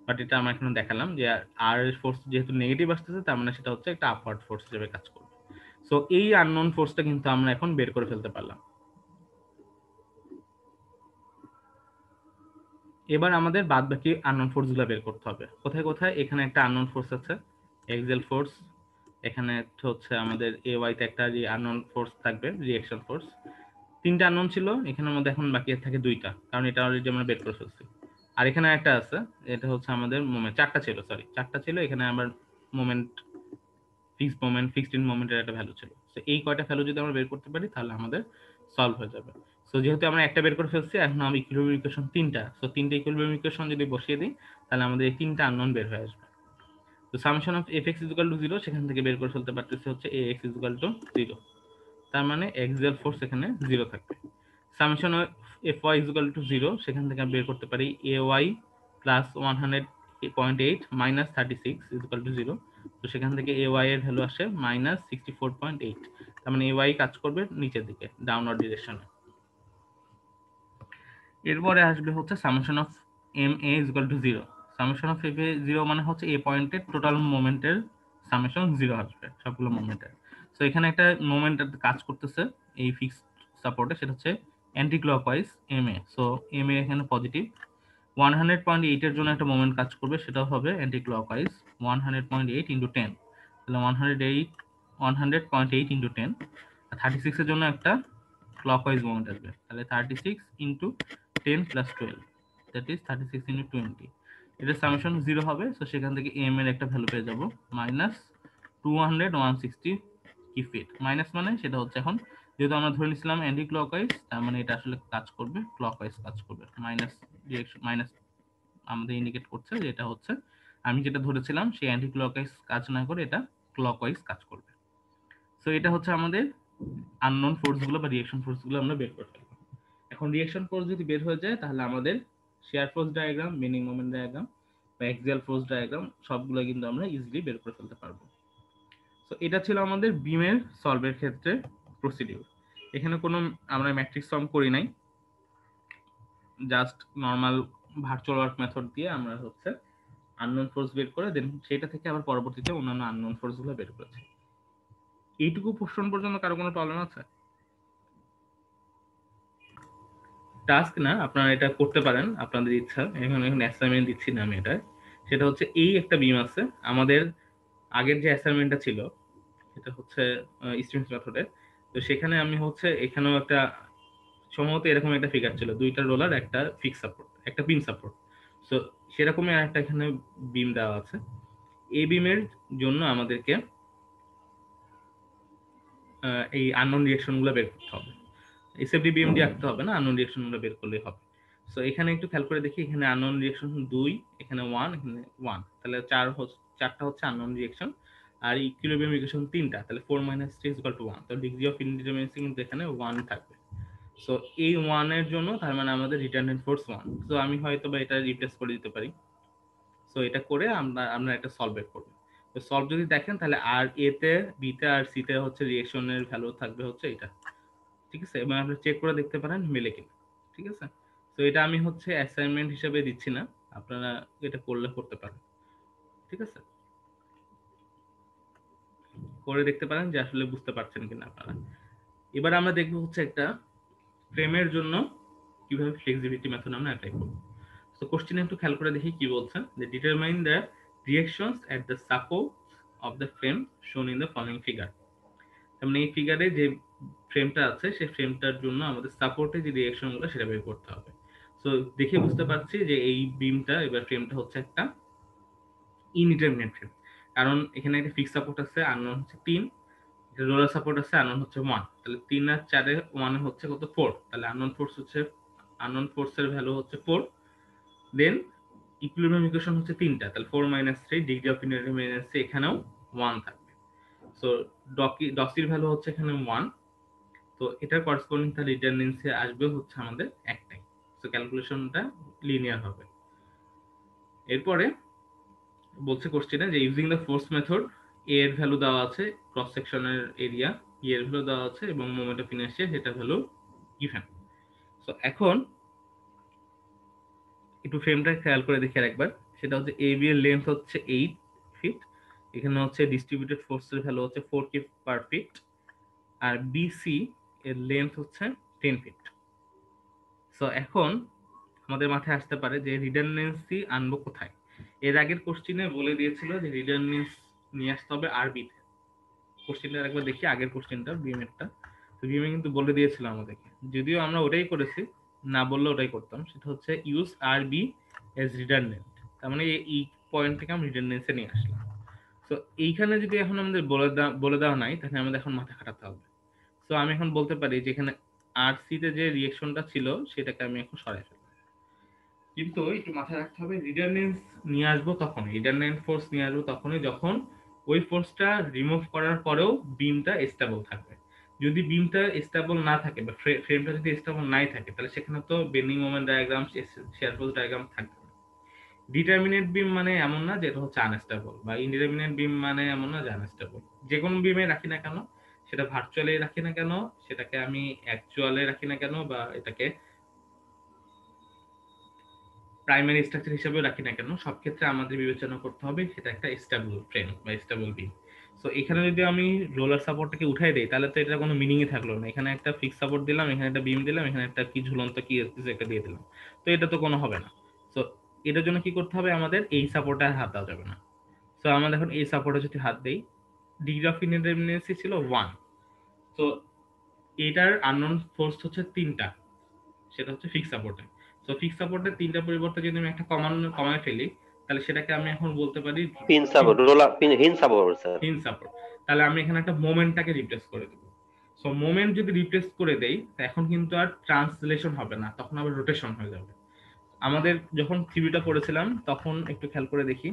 বাট এটা আমরা এখানে দেখালাম যে আর এর ফোর্স যেহেতু নেগেটিভ আসতেছে, তার মানে সেটা হচ্ছে একটা আপওয়ার্ড ফোর্স হিসেবে কাজ করবে। সো এই আননোন ফোর্সটা কিন্তু আমরা এখন বের করে ফেলতে পারলাম। এবার আমাদের বাদ বাকি আননোন ফোর্স গুলো বের করতে হবে। কোথায় কোথায়? এখানে একটা আননোন ফোর্স আছে এক্সেল ফোর্স, এখানে হচ্ছে আমাদের এ ওয়াইতে একটা আননোন ফোর্স থাকবে রিঅ্যাকশন ফোর্স। 3টা আননোন ছিল, এখানের মধ্যে এখন বাকি থাকে 2টা, কারণ এটা অলরেডি আমরা বের করে ফেলছি। আর এখানে একটা আছে, এটা হচ্ছে আমাদের মোমেন্ট। 4টা ছিল, সরি 4টা ছিল, এখানে আবার মোমেন্ট, ফিক্সড ইন মোমেন্টের একটা ভ্যালু ছিল। তো এই কয়টা ভ্যালু যদি আমরা বের করতে পারি তাহলে আমাদের সলভ হয়ে যাবে। সো যেহেতু আমরা একটা বের করে ফেলছি, এখন আমি ইকুইলিব্রিয়াম ইকুয়েশন 3টা, সো 3টা ইকুইলিব্রিয়াম ইকুয়েশন যদি বসিয়ে দিই তাহলে আমাদের এই 3টা আননোন বের হয়ে আসবে। তো summation of F x equal to 0, সেখান থেকে বের করে ফেলতে পারতেছি হচ্ছে এ এক্স ইকুয়াল টু 0। তার মানে এক্সিয়াল ফোর্স এখানে 0 থাকবে। Summation of F Y equal to 0, সেখান থেকে আমি বের করতে পারি A Y plus 100.8 minus 36 equal to 0। তো সেখান থেকে এ ওয়াই এর ভ্যালু আসে মাইনাস 64.8। তার মানে এ ওয়াই কাজ করবে নিচের দিকে, ডাউনওয়ার্ড ডিরেকশনে। এরপরে আসবে হচ্ছে summation of M A equal to 0। Summation of F A 0 মানে হচ্ছে এ পয়েন্টের টোটাল মোমেন্টের সামেশন 0 আসবে সবগুলো মোমেন্টের। সো এখানে একটা মোমেন্ট কাজ করতেছে এই ফিক্সড সাপোর্টে, সেটা হচ্ছে anti clockwise M A. So M A এখানে পজিটিভ। 100.8 এর জন্য একটা মোমেন্ট কাজ করবে, সেটাও হবে অ্যান্টি ক্লকওয়াইজ। 100.8 ইন্টু 10, তাহলে 100.8 ইন্টু 10। আর 36 এর জন্য একটা ক্লকওয়াইজ মোমেন্ট আসবে, তাহলে 36 into 10 plus 12, that is 36 into 20। এটা সামেশন 0 হবে। সো সেখান থেকে এম এর একটা ভ্যালু পেয়ে যাব মাইনাস 160 কি ফিট। মাইনাস মানে সেটা হচ্ছে এখন যেহেতু আমরা ধরে নিছিলাম অ্যান্টি ক্লকওয়াইজ, তার মানে এটা আসলে কাজ করবে ক্লকওয়াইজ কাজ করবে। মাইনাস ডিরেকশন, মাইনাস আমাদের ইন্ডিকেট করছে যে এটা হচ্ছে আমি যেটা ধরেছিলাম সেই অ্যান্টি ক্লকওয়াইজ কাজ না করে এটা ক্লকওয়াইজ কাজ করবে। সো এটা হচ্ছে আমাদের আননোন ফোর্স গুলো বা রিঅ্যাকশন ফোর্স গুলো আমরা বের করে ফেলবো। এখন রিঅ্যাকশন ফোর্স যদি বের হয়ে যায় তাহলে আমাদের share force diagram, bending moment diagram বা অ্যাক্সিয়াল ফোর্স ডায়াগ্রাম সবগুলো কিন্তু আমরা ইজিলি বের করে ফেলতে পারবো। তো এটা ছিল আমাদের বিমের সলভের ক্ষেত্রে প্রসিডিউর। এখানে কোনো আমরা ম্যাট্রিক্স ফর্ম করি নাই, just normal virtual work method দিয়ে আমরা হচ্ছে আননোন ফোর্স বের করে দেন সেটা থেকে আবার পরবর্তীতে অন্যান্য আননোন ফোর্সগুলো বের করেছি। এইটুকু পোর্শন পর্যন্ত কারো কোনো প্রবলেম আছে? টাস্ক না, আপনারা এটা করতে পারেন আপনাদের ইচ্ছা, এখন অ্যাসাইনমেন্ট দিচ্ছি না আমি এটা। সেটা হচ্ছে এই একটা বিম আছে আমাদের আগের যে অ্যাসাইনমেন্টটা ছিল সেটা হচ্ছে স্টিভেন্স মেথডে। তো সেখানে আমি হচ্ছে এখানেও একটা সম্ভবত এরকম একটা ফিগার ছিল, দুইটা রোলার একটা ফিক্স সাপোর্ট একটা পিন সাপোর্ট। সো সেরকমই একটা এখানে বিম দেওয়া আছে। এই বিমের জন্য আমাদেরকে এই আননোন রিঅ্যাকশন গুলো বের করতে হবে। এসএফডি বিএমডি আঁকতে হবে না, আননোন রিঅ্যাকশন গুলো বের করলেই হবে। সো এখানে একটু খেয়াল করে দেখি, এখানে আননোন রিঅ্যাকশন 2, এখানে 1, এখানে 1, তাহলে চারটা হচ্ছে আননোন রিঅ্যাকশন। আর ইকুইলিব্রিয়াম ইকুয়েশন 3টা, তাহলে 4 - 3 = 1। তো ডিগ্রি অফ ইনডিটারমিনেসি কিন্তু এখানে 1 থাকবে। সো এই 1 এর জন্য তার মানে আমাদের রিটার্নেন্ট ফোর্স 1। সো আমি হয়তো বা এটা রিপ্লেস করে দিতে পারি। সো এটা করে আমরা একটা সলভ বের করব। তো সলভ যদি দেখেন তাহলে আর এ তে, বি তে আর সি তে হচ্ছে রিঅ্যাকশনের ভ্যালু থাকবে হচ্ছে এটা, ঠিক আছে? এবং আপনি চেক করে দেখতে পারেন মেলে কিনা, ঠিক আছে? তো এটা আমি হচ্ছে অ্যাসাইনমেন্ট হিসেবে দিচ্ছি না, আপনারা এটা করলে করতে পারেন, ঠিক আছে? করে দেখতে পারেন যে আসলে বুঝতে পারছেন কিনা আপনারা। এবার আমরা দেখবো হচ্ছে একটা ফ্রেমের জন্য কিভাবে ফ্লেক্সিবিলিটি মেথড আমরা অ্যাপ্লাই করব। তো কোশ্চেনে একটু খেয়াল করে দেখি কি বলছে, যে determine the reactions at the support of the frame শোন ইন দ্য ফলোইং ফিগার। তার মানে এই ফিগারে যে ফ্রেমটা আছে সেই ফ্রেমটার জন্য আমাদের সাপোর্টে যে রিঅ্যাকশন গুলো সেটা বের করতে হবে। তো দেখে বুঝতে পারছি যে এই বিমটা এবার ফ্রেমটা হচ্ছে একটা ইনডিটারমিনেট ফ্রেম, কারণ এখানে একটা ফিক্স সাপোর্ট আছে, আননোন হচ্ছে 3, রোলার সাপোর্ট আছে, আননোন হচ্ছে 1। তাহলে 3 আর 4 এ 1 হচ্ছে কত? 4। তাহলে আননোন ফোর্সের ভ্যালু হচ্ছে 4। দেন ইকুইলিব্রিয়াম ইকুয়েশন হচ্ছে 3টা, তাহলে 4 - 3, ডিগ্রি অফ ইনডিটারমিনেসি এখানেও 1 থাকবে। সো ডসির ভ্যালু হচ্ছে এখানে 1। তো এটার করেসপন্ডিং তার রিটার্ডেন্সি আসবে হচ্ছে আমাদের একটাই। সো ক্যালকুলেশনটা লিনিয়ার হবে। এরপরে বলছে কোশ্চেনে যে ইউজিং দ্য ফোর্স মেথড, এ এর ভ্যালু দেওয়া আছে, ক্রস সেকশনের এরিয়া ই এর ভ্যালু দেওয়া আছে এবং মোমেন্ট অফ ইনার্শিয়া সেটা ভ্যালু গিভেন। সো এখন একটু ফ্রেমটা খেয়াল করে দেখি আরেকবার। সেটা হচ্ছে এ বি এর লেন্থ হচ্ছে 8 ফিট, এখানে হচ্ছে ডিস্ট্রিবিউটেড ফোর্সের ভ্যালু হচ্ছে 4 কিপ পার ফিট, আর বিসি এর লেন্থ হচ্ছে 10 ফিট। সো এখন আমাদের মাথায় আসতে পারে যে রিডান্ডেন্সি আনবো কোথায়। এর আগের কোশ্চিনে বলে দিয়েছিল যে রিডান্ডেন্স নিয়ে আসতে হবে আরবি তে। কোশ্চিনটা একবার দেখি, আগের কোশ্চিনটা বিএমএরটা। তো বিএমএ কিন্তু বলে দিয়েছিল আমাদেরকে, যদিও আমরা ওটাই করেছি, না বললে ওটাই করতাম। সেটা হচ্ছে ইউজ আরবি এজ রিডান্ডেন্ট, তার মানে এই পয়েন্ট থেকে আমরা রিডান্ডেন্সি নিয়ে আসলাম। তো এইখানে যদি এখন আমাদের বলে দেওয়া নাই, তাহলে আমাদের এখন মাথা খাটাতে হবে। তো আমি এখন বলতে পারি যে এখানে আর সি তে যে রিঅ্যাকশনটা ছিল সেটাকে আমি এখন সরাই ফেলবো। কিন্তু একটু মাথায় রাখতে হবে, রিডান্ডেন্স নিয়ে আসবো তখনই, রিডান্ডেন্ট ফোর্স নিয়ে আসবো তখনই যখন ওই ফোর্সটা রিমুভ করার পরেও বিমটা স্টেবল থাকবে। যদি বিমটা স্টেবল না থাকে বা ফ্রেমটা যদি স্টেবল নাই থাকে, তাহলে সেখানে তো bending moment diagram, share force diagram থাকবে না। ডিটারমিনেট বিম মানে এমন না যে এটা হচ্ছে আনস্টেবল, বা ইনডিটারমিনেট বিম মানে এমন না যে আনস্টেবল। যে কোনো বিমে রাখি না কেন, সেটা ভার্চুয়ালি রাখি না কেন, সেটাকে আমি অ্যাকচুয়ালে রাখি না কেন, বা এটাকে প্রাইমারি স্ট্রাকচার হিসেবে রাখি না কেন, সব ক্ষেত্রে আমাদের বিবেচনা করতে হবে সেটা একটা স্টেবল ফ্রেম বা স্টেবল বিম। সো এখানে যদি আমি রোলার সাপোর্টটাকে উঠাই দেই, তাহলে তো এটা কোনো মিনিংই থাকলো না। এখানে একটা ফিক্স সাপোর্ট দিলাম, এখানে একটা বিম দিলাম, এখানে একটা কি ঝুলন্ত কি কিছু একটা দিয়ে দিলাম, তো এটা তো কোনো হবে না। সো এটার জন্য কি করতে হবে, আমাদের এই সাপোর্টে হাত দেওয়া যাবে না। সো আমরা এখন এই সাপোর্টে যদি হাত দেই, ডিগ্রি অফ ইনডিটারমিনেসি ছিল 1। তো এটার আননোন ফোর্স হচ্ছে 3টা, সেটা হচ্ছে ফিক্স সাপোর্টে। তো ফিক্স সাপোর্টের 3টা পরিবর্তে যদি আমি একটা কমায় ফেলি, তাহলে সেটাকে আমি এখন বলতে পারি pin support, roller pin, hinge support sir. Hinge support. তাহলে আমি এখানে একটা মোমেন্টটাকে রিপ্লেস করে দেব। সো মোমেন্ট যদি রিপ্লেস করে দেই, এখন কিন্তু আর ট্রান্সলেশন হবে না, তখন আবার রোটেশন হয়ে যাবে। আমাদের যখন থিওরিটা পড়েছিলাম তখন একটু খেয়াল করে দেখি,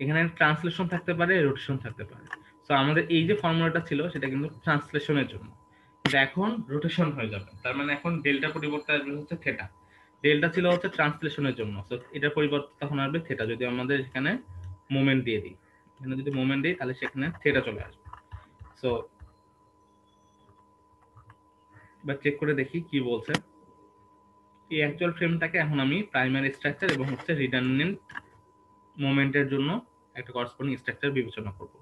এখানে ট্রান্সলেশন থাকতে পারে, রোটেশন থাকতে পারে। সো আমাদের এই যে ফর্মুলাটা ছিল সেটা কিন্তু ট্রান্সলেশনের জন্য। কিন্তু এখন রোটেশন হয়ে যাবে, তার মানে এখন ডেল্টা পরিবর্তে আসবে হচ্ছে থেটা। ডেল্টা ছিল হচ্ছে ট্রান্সলেশনের জন্য, তো এটার পরিবর্তে তখন আসবে থেটা। যদি আমাদের এখানে মোমেন্ট দিয়ে দিই, এখানে যদি মোমেন্ট দিই তাহলে সেখানে থেটা চলে আসবে। সো এবার চেক করে দেখি কি বলছে। এই অ্যাকচুয়াল ফ্রেমটাকে এখন আমি প্রাইমারি স্ট্রাকচার এবং হচ্ছে রিডান্ডেন্ট মোমেন্টের জন্য একটা করসপন্ডিং স্ট্রাকচার বিবেচনা করব।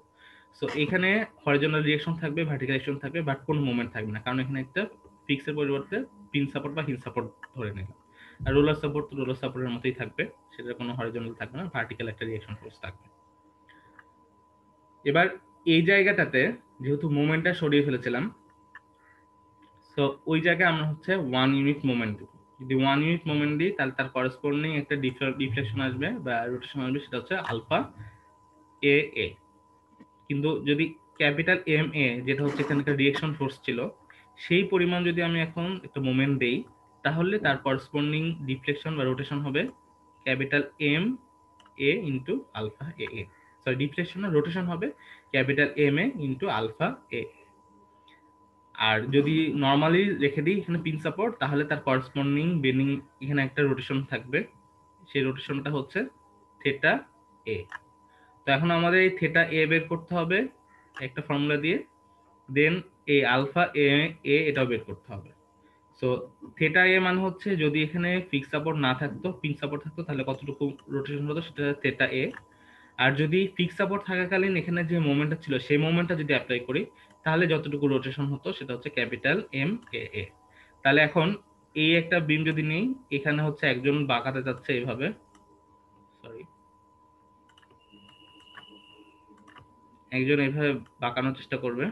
সো এখানে হরিজন্টাল রিঅ্যাকশন থাকবে, ভার্টিক্যাল রিঅ্যাকশন থাকবে, বাট কোনো মোমেন্ট থাকবে না, কারণ এখানে একটা ফিক্সের পরিবর্তে পিন সাপোর্ট বা হিল সাপোর্ট ধরে নিলাম। আর রোলার সাপোর্ট তো রোলার সাপোর্টের মতোই থাকবে, সেটার কোনো হরিজন্টাল থাকবে না, ভার্টিক্যাল একটা রিঅ্যাকশন ফোর্স থাকবে। এবার এই জায়গাটাতে যেহেতু মোমেন্টটা সরিয়ে ফেলেছিলাম, তো ওই জায়গায় আমরা হচ্ছে 1 ইউনিট মোমেন্ট দিব। যদি 1 ইউনিট মোমেন্ট দিই তাহলে তার করসপন্ডিং একটা ডিফ্লেকশন আসবে বা রোটেশন আসবে, সেটা হচ্ছে আলফা এ এ। কিন্তু যদি ক্যাপিটাল এম এ, যেটা হচ্ছে এখানকার রিঅ্যাকশন ফোর্স ছিল, সেই পরিমাণ যদি আমি এখন একটা মোমেন্ট দেই, তাহলে তার করসপন্ডিং ডিফ্লেকশন বা রোটেশন হবে capital M A into alpha A A. Sorry, deflection না রোটেশন হবে capital M A into alpha এ। আর যদি নর্মালি রেখে দিই এখানে পিন সাপোর্ট, তাহলে তার করসপন্ডিং বেন্ডিং এখানে একটা রোটেশন থাকবে, সেই রোটেশনটা হচ্ছে থেটা এ। তো এখন আমাদের এই থেটা এ বের করতে হবে একটা ফর্মুলা দিয়ে, দেন এই আলফা এ এ এটাও বের করতে হবে। সো থেটা এ মানে হচ্ছে যদি এখানে ফিক্স সাপোর্ট না থাকতো, পিন সাপোর্ট থাকতো, তাহলে কতটুকু রোটেশন হতো সেটা থেটা এ। আর যদি ফিক্স সাপোর্ট থাকাকালীন এখানে যে মোমেন্টটা ছিল সেই মোমেন্টটা যদি অ্যাপ্লাই করি, তাহলে যতটুকু রোটেশন হতো সেটা হচ্ছে ক্যাপিটাল এম এ এ। তাহলে এখন এই একটা বিম যদি নেই, এখানে হচ্ছে একজন বাঁকাতে যাচ্ছে এইভাবে, সরি, একজন এইভাবে বাঁকানোর চেষ্টা করবে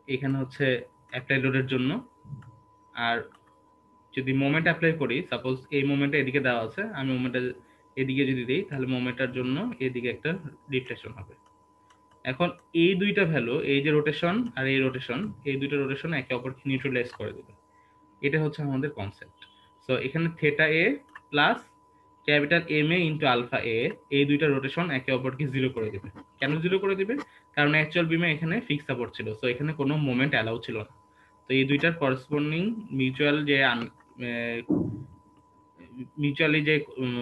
এখানে হচ্ছে অ্যাপ্লাই লোডের জন্য। আর যদি মোমেন্ট অ্যাপ্লাই করি, সাপোজ এই মোমেন্টটা এদিকে দেওয়া আছে, আমি মোমেন্টটা এদিকে যদি দিই, তাহলে মোমেন্টটার জন্য এদিকে একটা ডিফ্লেকশন হবে। এখন এই দুইটা ভ্যালু, এই যে রোটেশন আর এই রোটেশন, এই দুইটা রোটেশন একে অপরকে নিউট্রালাইজ করে দেবে। এটা হচ্ছে আমাদের কনসেপ্ট। সো এখানে theta A plus capital M A into alpha এ, এই দুইটা রোটেশন একে অপরকে জিরো করে দেবে। কেন জিরো করে দিবে? কারণ অ্যাকচুয়াল বিমে এখানে ফিক্স সাপোর্ট ছিল, সো এখানে কোনো মোমেন্ট অ্যালাউ ছিল না। তো এই দুইটার করসপন্ডিং মিউচুয়াল যে মিউচুয়ালি যে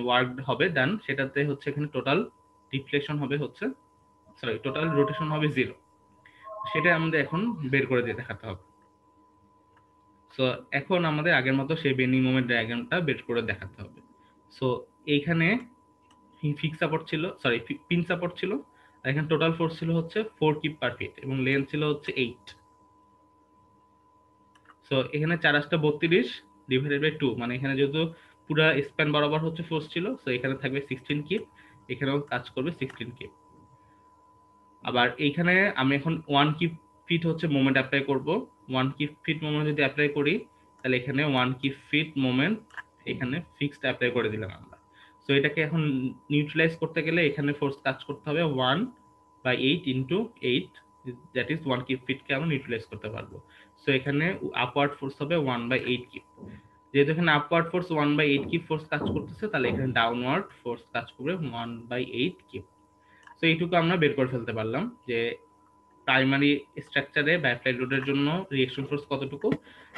ওয়ার্ক হবে ডান, সেটাতে হচ্ছে এখানে টোটাল ডিফ্লেকশন হবে হচ্ছে, সরি, টোটাল রোটেশন হবে জিরো। সেটা আমাদের এখন বের করে দিয়ে দেখাতে হবে। সো এখন আমাদের আগের মতো সেই বেন্ডিং মোমেন্ট ডায়াগ্রামটা বের করে দেখাতে হবে। সো এইখানে ফিক্স সাপোর্ট ছিল, সরি, পিন সাপোর্ট ছিল, আর এখানে টোটাল ফোর্স ছিল হচ্ছে 4 কিপ পার ফিট এবং লেন্থ ছিল হচ্ছে 8। সো এখানে 4×32 ডিভাইডেড বাই 2, মানে এখানে যেহেতু পুরো স্প্যান বরাবর হচ্ছে ফোর্স ছিল, সো এখানে থাকবে 16 কিপ, এখানেও কাজ করবে 16 কিপ। আবার এইখানে আমি এখন 1 কিপ ফিট হচ্ছে মোমেন্ট অ্যাপ্লাই করব। 1 কিপ ফিট মোমেন্ট যদি অ্যাপ্লাই করি, তাহলে এখানে 1 কিপ ফিট মোমেন্ট এখানে ফিক্সড অ্যাপ্লাই করে দিলাম আমরা। সো এটাকে এখন নিউট্রালাইজ করতে গেলে এখানে ফোর্স কাজ করতে হবে 1/8 ইন্টু 8, দ্যাট ইজ 1 কিপ ফিটকে আমরা নিউট্রালাইজ করতে পারবো। সো এখানে আপওয়ার্ড ফোর্স হবে 1/8 কিপ। যেহেতু এখানে আপওয়ার্ড ফোর্স 1/8 কিপ ফোর্স কাজ করতেছে, তাহলে এখানে ডাউনওয়ার্ড ফোর্স কাজ করবে 1/8 কিপ। তো এইটুকু আমরা বের করে ফেলতে পারলাম যে প্রাইমারি স্ট্রাকচারে বা অ্যাপ্লাইড লোডের জন্য রিঅ্যাকশন ফোর্স কতটুকু,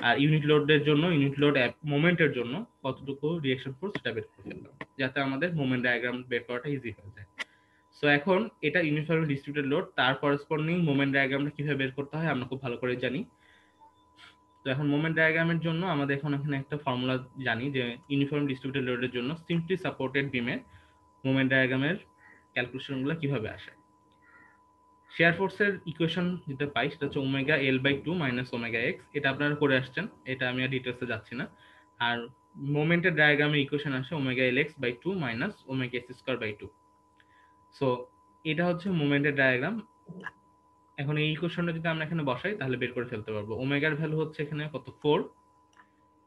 আর ইউনিট লোডের জন্য, ইউনিট লোড মোমেন্টের জন্য কতটুকু রিঅ্যাকশন ফোর্স, সেটা বের করে ফেললাম, যাতে আমাদের মোমেন্ট ডায়াগ্রাম বের করাটা ইজি হয়ে যায়। সো এখন এটা ইউনিফর্ম ডিস্ট্রিবিউটেড লোড, তার করসপন্ডিং মোমেন্ট ডায়াগ্রামটা কিভাবে বের করতে হয় আমরা খুব ভালো করে জানি। তো এখন মোমেন্ট ডায়াগ্রামের জন্য আমাদের এখন এখানে একটা ফর্মুলা জানি যে ইউনিফর্ম ডিস্ট্রিবিউটেড লোডের জন্য সিম্পলি সাপোর্টেড বিমে মোমেন্ট ডায়াগ্রামের ক্যালকুলেশনগুলো কিভাবে আসে। শেয়ার ফোর্সের ইকুয়েশন যেটা পাই সেটা হচ্ছে omega L by 2 minus omega X, এটা আপনারা করে আসছেন, এটা আমি আর ডিটেলসে যাচ্ছি না। আর মোমেন্টের ডায়াগ্রামের ইকুয়েশন আসে omega L X by 2 minus omega X square by 2। So এটা হচ্ছে মোমেন্টের ডায়াগ্রাম। এখন এই ইকুয়েশনটা যদি আমরা এখানে বসাই তাহলে বের করে ফেলতে পারবো। ওমেগার ভ্যালু হচ্ছে এখানে কত, 4,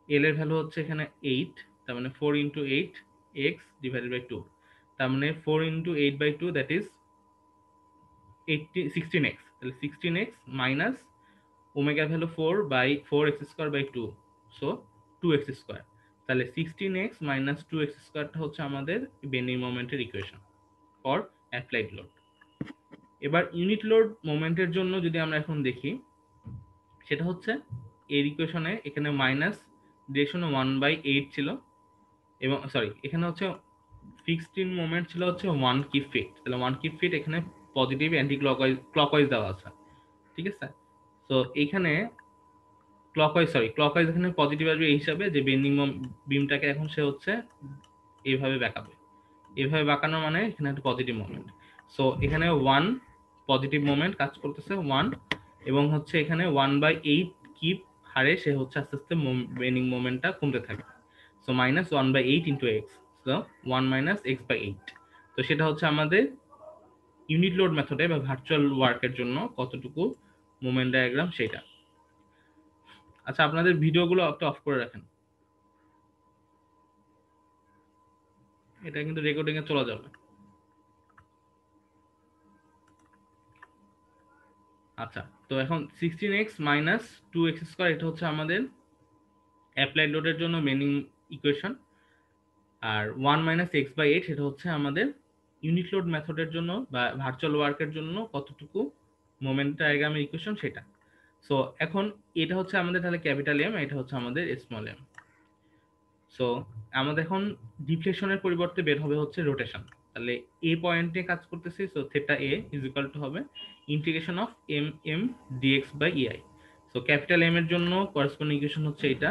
এল এর ভ্যালু হচ্ছে এখানে 8, তার মানে 4 ইন্টু 8 এক্স ডিভাইডেড বাই 2, তার মানে 4 into 8 by 2, that is 16x। তাহলে 16x minus omega value 4/4x² by 2, so 2x square. তাহলে 16x মাইনাস 2x স্কোয়ারটা হচ্ছে আমাদের বেন্ডিং মোমেন্টের ইকুয়েশন ফর অ্যাপ্লাইড লোড। এবার ইউনিট লোড মোমেন্টের জন্য যদি আমরা এখন দেখি, সেটা হচ্ছে এর ইকুয়েশনে এখানে মাইনাস ডিরেকশন 1/8 ছিল, এবং সরি এখানে হচ্ছে ফিক্সড ইন মোমেন্ট ছিল হচ্ছে 1 কিপ ফিট, তাহলে 1 কিপ ফিট এখানে পজিটিভ অ্যান্টি ক্লকওয়াইজ দেওয়া আছে, ঠিক আছে। তো এইখানে ক্লকওয়াইজ এখানে পজিটিভ আসবে এই হিসাবে যে বেন্ডিং বিমটাকে এখন সে হচ্ছে এইভাবে বাঁকাবে, এইভাবে বাঁকানো মানে এখানে একটা পজিটিভ মোমেন্ট। সো এখানে 1 পজিটিভ মোমেন্ট কাজ করতেছে 1, এবং হচ্ছে এখানে 1/8 কিপ হারে সে হচ্ছে আস্তে আস্তে বেন্ডিং মোমেন্টটা কমতে থাকে। So minus 1/8 into x, so 1 minus x/8। তো সেটা হচ্ছে আমাদের ইউনিট লোড মেথডে বা ভার্চুয়াল ওয়ার্কের জন্য কতটুকু মোমেন্ট ডায়াগ্রাম সেটা। আচ্ছা, আপনাদের ভিডিওগুলো একটু অফ করে রাখেন, এটা কিন্তু রেকর্ডিং এ চলে যাবে। আচ্ছা, তো এখন 16x মাইনাস 2x² এটা হচ্ছে আমাদের অ্যাপ্লাইড লোডের জন্য মেনিং ইকুয়েশন, আর 1 মাইনাস x/8 সেটা হচ্ছে আমাদের ইউনিট লোড মেথডের জন্য বা ভার্চুয়াল ওয়ার্কের জন্য কতটুকু মোমেন্ট ডায়াগ্রামের ইকুয়েশন সেটা। সো এখন এটা হচ্ছে আমাদের তাহলে ক্যাপিটাল এম, এটা হচ্ছে আমাদের স্মল এম। সো আমাদের এখন ডিফ্লেকশনের পরিবর্তে বের হবে হচ্ছে রোটেশন, তাহলে এ পয়েন্টে কাজ করতেছি, so theta A is equal to হবে integration of M M dx by EI. So capital M এর জন্য করেসপন্ডিং ইকুয়েশন হচ্ছে এটা,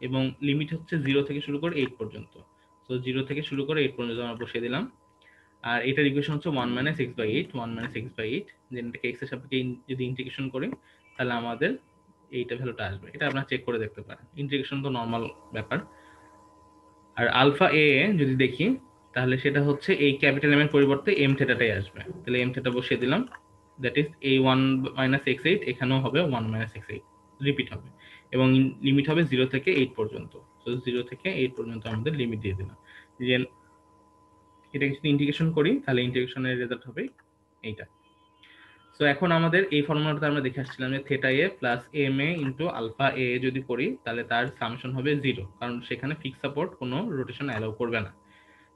এবং লিমিট হচ্ছে 0 থেকে শুরু করে 8 পর্যন্ত। সো 0 থেকে শুরু করে 8 পর্যন্ত আমরা বসিয়ে দিলাম, আর এটার ইকুয়েশন হচ্ছে 1 মাইনাস x/8, 1 মাইনাস x/8, দেন এটাকে x এর সাপেক্ষে যদি ইন্টিগ্রেশন করি তাহলে আমাদের এইটা ভ্যালুটা আসবে। এটা আপনারা চেক করে দেখতে পারেন, ইন্টিগ্রেশন তো নর্মাল ব্যাপার। আর আলফা এ যদি দেখি তাহলে সেটা হচ্ছে এই ক্যাপিটাল এম এর পরিবর্তে এম থেটাটাই আসবে, তাহলে এম থেটা বসিয়ে দিলাম, দ্যাট ইজ এই 1 মাইনাস x/8 এখানেও হবে 1 মাইনাস x/8, রিপিট হবে, এবং লিমিট হবে 0 থেকে 8 পর্যন্ত। সো 0 থেকে 8 পর্যন্ত আমাদের লিমিট দিয়ে দিলাম। যে এটাকে যদি ইন্টিগ্রেশন করি তাহলে ইন্টিগ্রেশনের রেজাল্ট হবে এইটা। সো এখন আমাদের এই ফর্মুলাটা আমরা দেখে আসছিলাম যে theta A plus M A into alpha এ যদি করি তাহলে তার সামেশন হবে 0, কারণ সেখানে ফিক্স সাপোর্ট কোনো রোটেশন অ্যালাউ করবে না।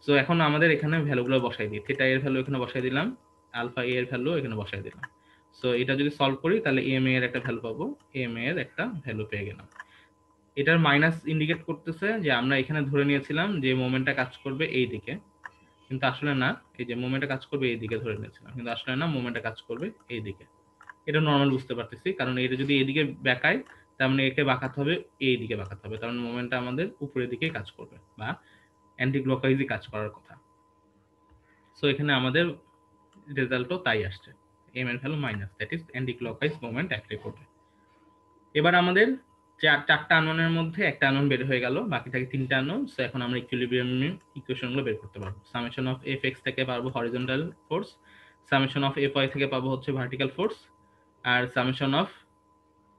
সো এখন আমাদের এখানে ভ্যালুগুলো বসাই দিই, থেটা এর ভ্যালু এখানে বসাই দিলাম, আলফা এ এর ভ্যালু এখানে বসাই দিলাম। সো এটা যদি সলভ করি তাহলে এম এর একটা ভ্যালু পাবো, এম এর একটা ভ্যালু পেয়ে গেলাম। এটার মাইনাস ইন্ডিকেট করতেছে যে আমরা এখানে ধরে নিয়েছিলাম যে মোমেন্টটা কাজ করবে এই দিকে, কিন্তু আসলে না, এই যে মোমেন্টটা কাজ করবে এই দিকে ধরে নিয়েছিলাম, কিন্তু আসলে না, মোমেন্টটা কাজ করবে এই দিকে। এটা নর্মাল বুঝতে পারতেছি, কারণ এটা যদি এদিকে বাঁকায় তার মানে একে বাঁকাতে হবে এই দিকে বাঁকাতে হবে, কারণ মোমেন্টটা আমাদের উপরের দিকে কাজ করবে বা অ্যান্টি ক্লকওয়াইজই কাজ করার কথা। সো এখানে আমাদের রেজাল্টও তাই আসছে, এম এর value minus, that is anti clockwise moment apply করবে। এবার আমাদের চারটা আননের মধ্যে একটা আনন বের হয়ে গেল, বাকি থাকে তিনটা আনন। সো এখন আমরা ইকুইলিব্রিয়াম ইকুয়েশনগুলো বের করতে পারবো। সামেশন অফ এফ এক্স থেকে পারবো horizontal force, summation of F Y থেকে পাবো হচ্ছে ভার্টিক্যাল ফোর্স, আর সামেশন অফ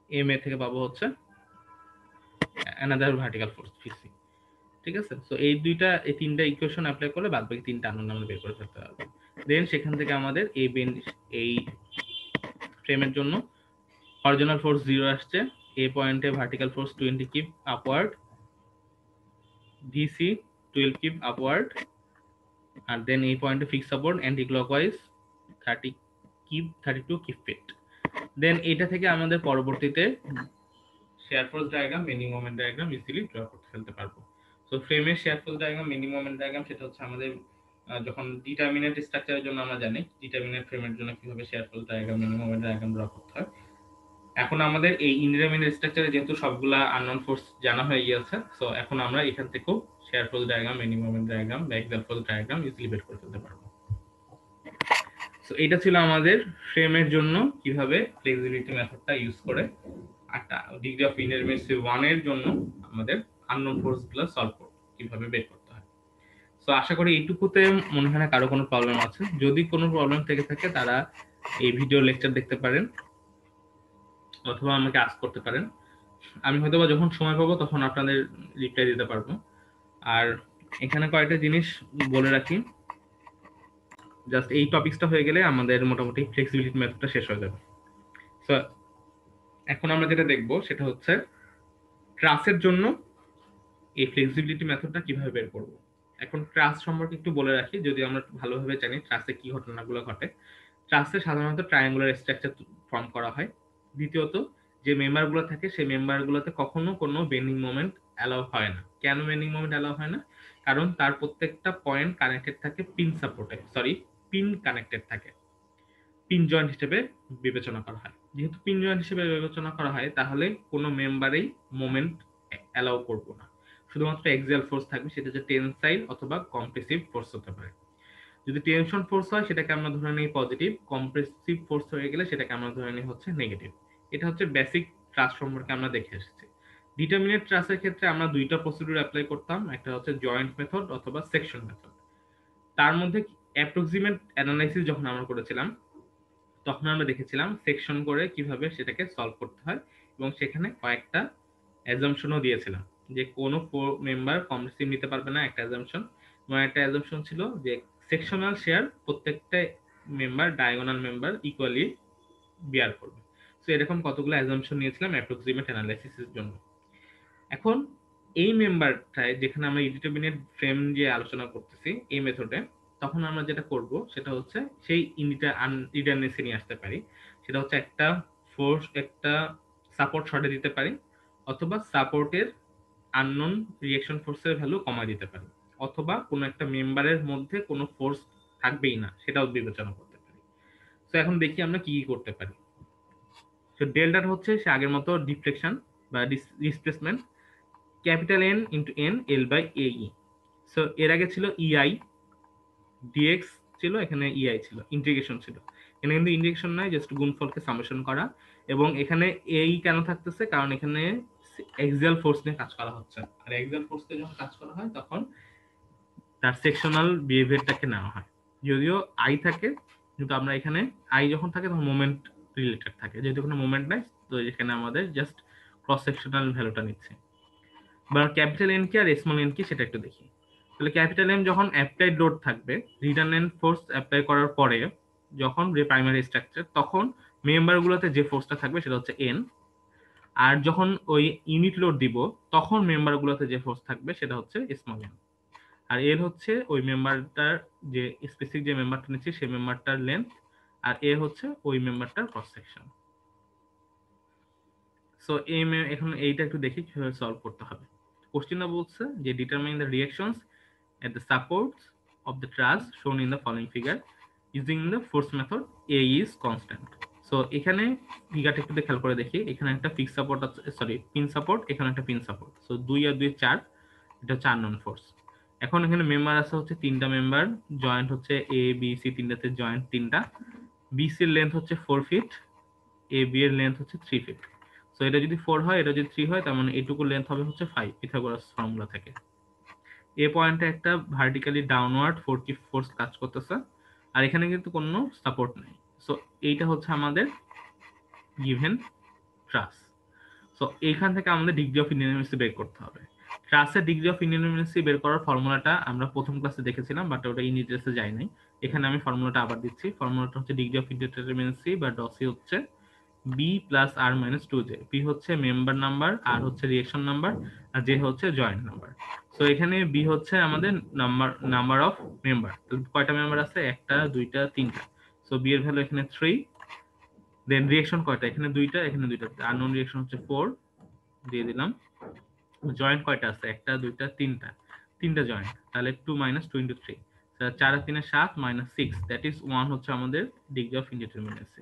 এম এ থেকে পাবো হচ্ছে অ্যানাদার ভার্টিক্যাল ফোর্স ভিসি, ঠিক আছে। সো এই তিনটা ইকুয়েশন অ্যাপ্লাই করলে বাদ বাকি তিনটা আনন আমরা বের করে ফেলতে পারবো। দেন সেখান থেকে আমাদের এই ফ্রেমের জন্য হরিজন্টাল ফোর্স 0 আসছে, এ পয়েন্টে vertical force 20 kip upward, VC 12 kip upward, আর দেন এই পয়েন্টে fix support anti clockwise 32 kip feet. Then এটা থেকে আমাদের পরবর্তীতে shear force diagram, bending moment diagram easily draw করতে ফেলতে পারবো। সো ফ্রেমের shear force diagram, bending moment diagram সেটা হচ্ছে আমাদের যখন ডিটারমিনেন্ট স্ট্রাকচারের জন্য আমরা জানি ডিটারমিনেন্ট ফ্রেমের জন্য কিভাবে share force diagram, bending moment diagram draw করতে হয়। এখন আমাদের এই ইনডিটারমিনেন্ট স্ট্রাকচারে যেহেতু সবগুলা আননোন ফোর্স জানা হয়ে গিয়েছে, সো এখন আমরা এখান থেকেও share force diagram, bending moment diagram বা এক্সাল ফোর্স ডায়াগ্রাম ইজিলি বের করে ফেলতে পারবো। সো এটা ছিল আমাদের ফ্রেমের জন্য কিভাবে ফ্লেক্সিবিলিটি মেথডটা ইউজ করে একটা ডিগ্রি অফ ইনডিটারমিনেন্সি 1 এর জন্য আমাদের আননোন ফোর্স গুলো সলভ কিভাবে বের করতে হয়। সো আশা করি এইটুকুতে মনে হয় না কারো কোনো প্রবলেম আছে। যদি কোনো প্রবলেম থেকে থাকে তারা এই ভিডিও লেকচার দেখতে পারেন অথবা আমাকে আস্ক করতে পারেন, আমি হয়তোবা যখন সময় পাবো তখন আপনাদের রিপ্লাই দিতে পারবো। আর এখানে কয়েকটা জিনিস বলে রাখি, জাস্ট এই টপিকসটা হয়ে গেলে আমাদের মোটামুটি ফ্লেক্সিবিলিটি মেথডটা শেষ হয়ে যাবে। সো এখন আমরা যেটা দেখবো সেটা হচ্ছে ট্রাসের জন্য এই ফ্লেক্সিবিলিটি মেথডটা কিভাবে বের করব। এখন ট্রাস সম্পর্কে একটু বলে রাখি, যদি আমরা ভালোভাবে জানি ট্রাসে কি ঘটনাগুলো ঘটে। ট্রাসে সাধারণত ট্রায়াঙ্গুলার স্ট্রাকচার ফর্ম করা হয়। দ্বিতীয়ত যে মেম্বারগুলো থাকে সেই মেম্বারগুলোতে কখনো কোনো বেন্ডিং মোমেন্ট অ্যালাউ হয় না। কেন বেন্ডিং মোমেন্ট অ্যালাউ হয় না? কারণ তার প্রত্যেকটা পয়েন্ট কানেক্টেড থাকে পিন সাপোর্টে, পিন কানেক্টেড থাকে, পিন জয়েন্ট হিসেবে বিবেচনা করা হয়। যেহেতু পিন জয়েন্ট হিসেবে বিবেচনা করা হয়, তাহলে কোনো মেম্বারেই মোমেন্ট অ্যালাউ করব না। শুধুমাত্র এক্সিয়াল ফোর্স থাকবে, সেটা হচ্ছে টেনসাইল অথবা কম্প্রেসিভ ফোর্স হতে পারে। যদি টেনশন ফোর্স হয় সেটাকে আমরা ধরে নিই পজিটিভ, কম্প্রেসিভ ফোর্স হয়ে গেলে সেটাকে আমরা ধরে নিই হচ্ছে নেগেটিভ। এটা হচ্ছে বেসিক ট্রাস সম্পর্কে আমরা দেখে এসেছি। ডিটারমিনেট ট্রাসের ক্ষেত্রে আমরা দুইটা প্রসিডিউর অ্যাপ্লাই করতাম, একটা হচ্ছে জয়েন্ট মেথড অথবা সেকশন মেথড। তার মধ্যে অ্যাপ্রক্সিমেট অ্যানালাইসিস যখন আমরা করেছিলাম, তখন আমরা দেখেছিলাম সেকশন করে কিভাবে সেটাকে সলভ করতে হয়, এবং সেখানে কয়েকটা অ্যাজাম্পশনও দিয়েছিলাম যে কোনো মেম্বার কম্প্রেসিভ নিতে পারবে না, একটা অ্যাজাম্পশন। এবং একটা অ্যাজাম্পশন ছিল যে সেকশনাল শেয়ার প্রত্যেকটা মেম্বার ডায়াগোনাল মেম্বার ইকুয়ালি বিয়ার করবে। তো এরকম কতগুলো অ্যাজাম্পশন নিয়েছিলাম অ্যাপ্রক্সিমেট অ্যানালাইসিসের জন্য। এখন এই মেম্বারটায় যেখানে আমরা ইনডিটারমিনেট ফ্রেম যে আলোচনা করতেছি এই মেথডে, তখন আমরা যেটা করব সেটা হচ্ছে সেই ইন্ডিটারনেসে নিয়ে আসতে পারি। সেটা হচ্ছে একটা ফোর্স, একটা সাপোর্ট শর্টে দিতে পারি, অথবা সাপোর্টের আননোন রিঅ্যাকশন ফোর্সের ভ্যালু কমায় দিতে পারি, অথবা কোনো একটা মেম্বারের মধ্যে কোনো ফোর্স থাকবেই না সেটাও বিবেচনা করতে পারি। তো এখন দেখি আমরা কি কি করতে পারি। তো ডেল্টাটা হচ্ছে সে আগের মতো ডিফ্লেকশন বা displacement, capital N into N L by A E. So এর আগে ছিল ইআই, ডিএক্স ছিল, এখানে ইআই ছিল, ইন্টিগ্রেশন ছিল। এখানে কিন্তু ইন্টিগ্রেশন নয়, জাস্ট গুণফলকে সামেশন করা। এবং এখানে এই কেন থাকতেছে, কারণ এখানে এক্সিয়াল ফোর্স নিয়ে কাজ করা হচ্ছে, আর এক্সিয়াল ফোর্স নিয়ে যখন কাজ করা হয় তখন তার সেকশনাল বিহেভিয়ারটাকে নেওয়া হয়। যদিও আই থাকে, কিন্তু আমরা এখানে আই যখন থাকে তখন মোমেন্ট রিলেটেড থাকে, যেহেতু এখানে মোমেন্ট নাই, তো এখানে আমাদের জাস্ট ক্রস সেকশনাল ভ্যালুটা নিচ্ছে। বা ক্যাপিটাল এন কি আর স্মল এন কি সেটা একটু দেখি। তাহলে ক্যাপিটাল এম যখন অ্যাপ্লাইড লোড থাকবে, রিটার্নেন্ট ফোর্স অ্যাপ্লাই করার পরে যখন যে প্রাইমারি স্ট্রাকচার, তখন মেম্বারগুলোতে যে ফোর্সটা থাকবে সেটা হচ্ছে এন। আর যখন ওই ইউনিট লোড দিব, তখন মেম্বারগুলোতে যে ফোর্স থাকবে সেটা হচ্ছে স্মল এন। আর এর হচ্ছে ওই মেম্বারটার যে স্পেসিফিক যে মেম্বারটা নিচ্ছি সেই মেম্বারটার লেন্থ, আর এ হচ্ছে ওই মেম্বারটার ক্রস সেকশন। সো এখন এইটা একটু দেখি কিভাবে সলভ করতে হবে। কোশ্চেনটা বলছে যে determine the reactions at the supports of the truss shown in the following figure using the force method A is constant. So এখানে ফিগারটা একটু খেয়াল করে দেখি, এখানে একটা ফিক্স সাপোর্ট আছে, পিন সাপোর্ট, এখানে একটা পিন সাপোর্ট। সো 2 আর 2 4, এটা হচ্ছে আননোন ফোর্স। এখন এখানে মেম্বার আছে হচ্ছে তিনটা মেম্বার, জয়েন্ট হচ্ছে এ বি সি, তিনটাতে জয়েন্ট তিনটা। বিসি এর লেন্থ হচ্ছে 4 ফিট, এ বি এর লেন্থ হচ্ছে 3 ফিট। সো এটা যদি 4 হয়, এটা যদি 3 হয়, তার মানে এইটুকু লেন্থ হবে হচ্ছে 5 পিথাগোরাস ফর্মুলা থেকে। এ পয়েন্টে একটা ভার্টিক্যালি ডাউনওয়ার্ড ফোর্স কাজ করতেছে, আর এখানে কিন্তু কোনো সাপোর্ট নেই। সো এইটা হচ্ছে আমাদের গিভেন ট্রাস। সো এইখান থেকে আমাদের ডিগ্রি অফ ইনএফিসিয়েন্সি বের করতে হবে। ট্রাসের ডিগ্রি অফ ইনএফিসিয়েন্সি বের করার ফর্মুলাটা আমরা প্রথম ক্লাসে দেখেছিলাম, বাট ওটা ইন ডিটেইলসে যাই নাই। এখানে আমি ফর্মুলাটা আবার দিচ্ছি। ফর্মুলাটা হচ্ছে ডিগ্রি অফ ইনডিটারমিনেন্সি বা ডসি হচ্ছে বি প্লাস আর মাইনাস 2জে। বি হচ্ছে মেম্বার নাম্বার, আর হচ্ছে রিঅ্যাকশন নাম্বার, আর জে হচ্ছে জয়েন্ট নাম্বার। সো এখানে বি হচ্ছে আমাদের নাম্বার অফ মেম্বার। কয়টা মেম্বার আছে? একটা, দুইটা, তিনটা। সো বি এর ভ্যালু এখানে 3। দেন রিঅ্যাকশন কয়টা? এখানে দুইটা, এখানে দুইটা। আননোন রিঅ্যাকশন হচ্ছে 4, দিয়ে দিলাম। জয়েন্ট কয়টা আছে? একটা, দুইটা, তিনটা, তিনটা জয়েন্ট। তাহলে 2 - 2 × 3, 4 আর 3 7 - 6, দ্যাট ইজ 1 হচ্ছে আমাদের ডিগ্রি অফ ইনডিটারমিনেন্সি।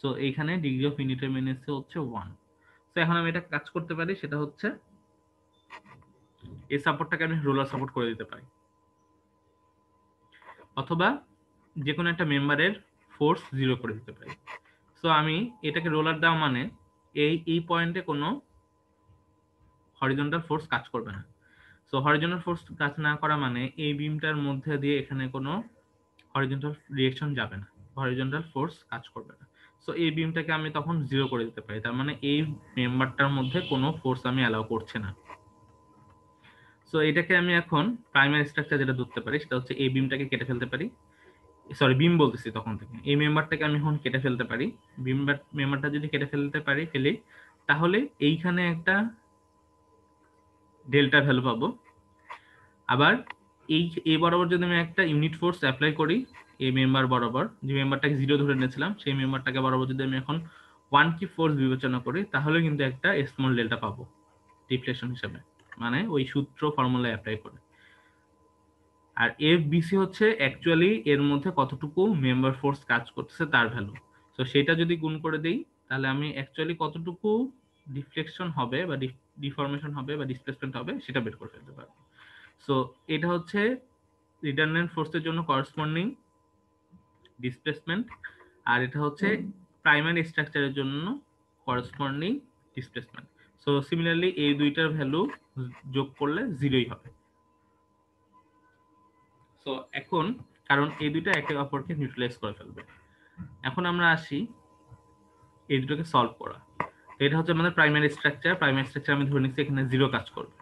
সো এইখানে ডিগ্রি অফ ইনডিটারমিনেন্সি হচ্ছে 1। তো এখন আমি এটা কাজ করতে পারি, সেটা হচ্ছে এই সাপোর্টটাকে আমি রোলার সাপোর্ট করে দিতে পারি, অথবা যে কোনো একটা মেম্বারের ফোর্স 0 করে দিতে পারি। সো আমি এটাকে রোলার দেওয়া মানে এই পয়েন্টে কোনো হরিজন্টাল ফোর্স কাজ করবে না। সো হরিজন্টাল ফোর্স কাজ না করা মানে এই বিমটার মধ্যে দিয়ে এখানে কোনো হরিজন্টাল রিঅ্যাকশন যাবে না, হরিজন্টাল ফোর্স কাজ করবে না। সো এই বিমটাকে আমি তখন 0 করে দিতে পারি, তার মানে এই মেম্বারটার মধ্যে কোনো ফোর্স আমি অ্যালাউ করছি না। সো এটাকে আমি এখন প্রাইমারি স্ট্রাকচার যেটা ধরতে পারি সেটা হচ্ছে এই বিমটাকে কেটে ফেলতে পারি। বিম বলতেছি তখন থেকে, এই মেম্বারটাকে আমি এখন কেটে ফেলতে পারি। মেম্বারটা যদি কেটে ফেলি, তাহলে এইখানে একটা ডেল্টা ভ্যালু পাবো। আবার এই বরাবর যদি আমি একটা ইউনিট ফোর্স অ্যাপ্লাই করি এই মেম্বার বরাবর, যে মেম্বারটাকে 0 ধরে নিয়েছিলাম সেই মেম্বারটাকে বরাবর যদি আমি এখন ওয়ান কি ফোর্স বিবেচনা করি তাহলে কিন্তু একটা স্মল ডেল্টা পাবো ডিফ্লেকশন হিসেবে, মানে ওই সূত্র ফর্মুলায় অ্যাপ্লাই করে। আর এফ বিসি হচ্ছে অ্যাকচুয়ালি এর মধ্যে কতটুকু মেম্বার ফোর্স কাজ করতেছে তার ভ্যালু। তো সেটা যদি গুণ করে দেই তাহলে আমি অ্যাকচুয়ালি কতটুকু ডিফ্লেকশন হবে বা ডিফরমেশন হবে বা ডিসপ্লেসমেন্ট হবে সেটা বের করে ফেলতে পারবো। সো এটা হচ্ছে রিডান্ডেন্ট ফোর্সের জন্য করসপন্ডিং ডিসপ্লেসমেন্ট, আর এটা হচ্ছে প্রাইমারি স্ট্রাকচারের জন্য করসপন্ডিং ডিসপ্লেসমেন্ট। সো সিমিলারলি এই দুইটার ভ্যালু যোগ করলে জিরোই হবে। সো এখন কারণ এই দুইটা একে অপরকে নিউট্রালাইজ করে ফেলবে, এখন আমরা আসি এই দুটোকে সলভ করা। এটা হচ্ছে আমাদের প্রাইমারি স্ট্রাকচার, প্রাইমারি স্ট্রাকচার আমি ধরে নিচ্ছি এখানে জিরো কাজ করবে।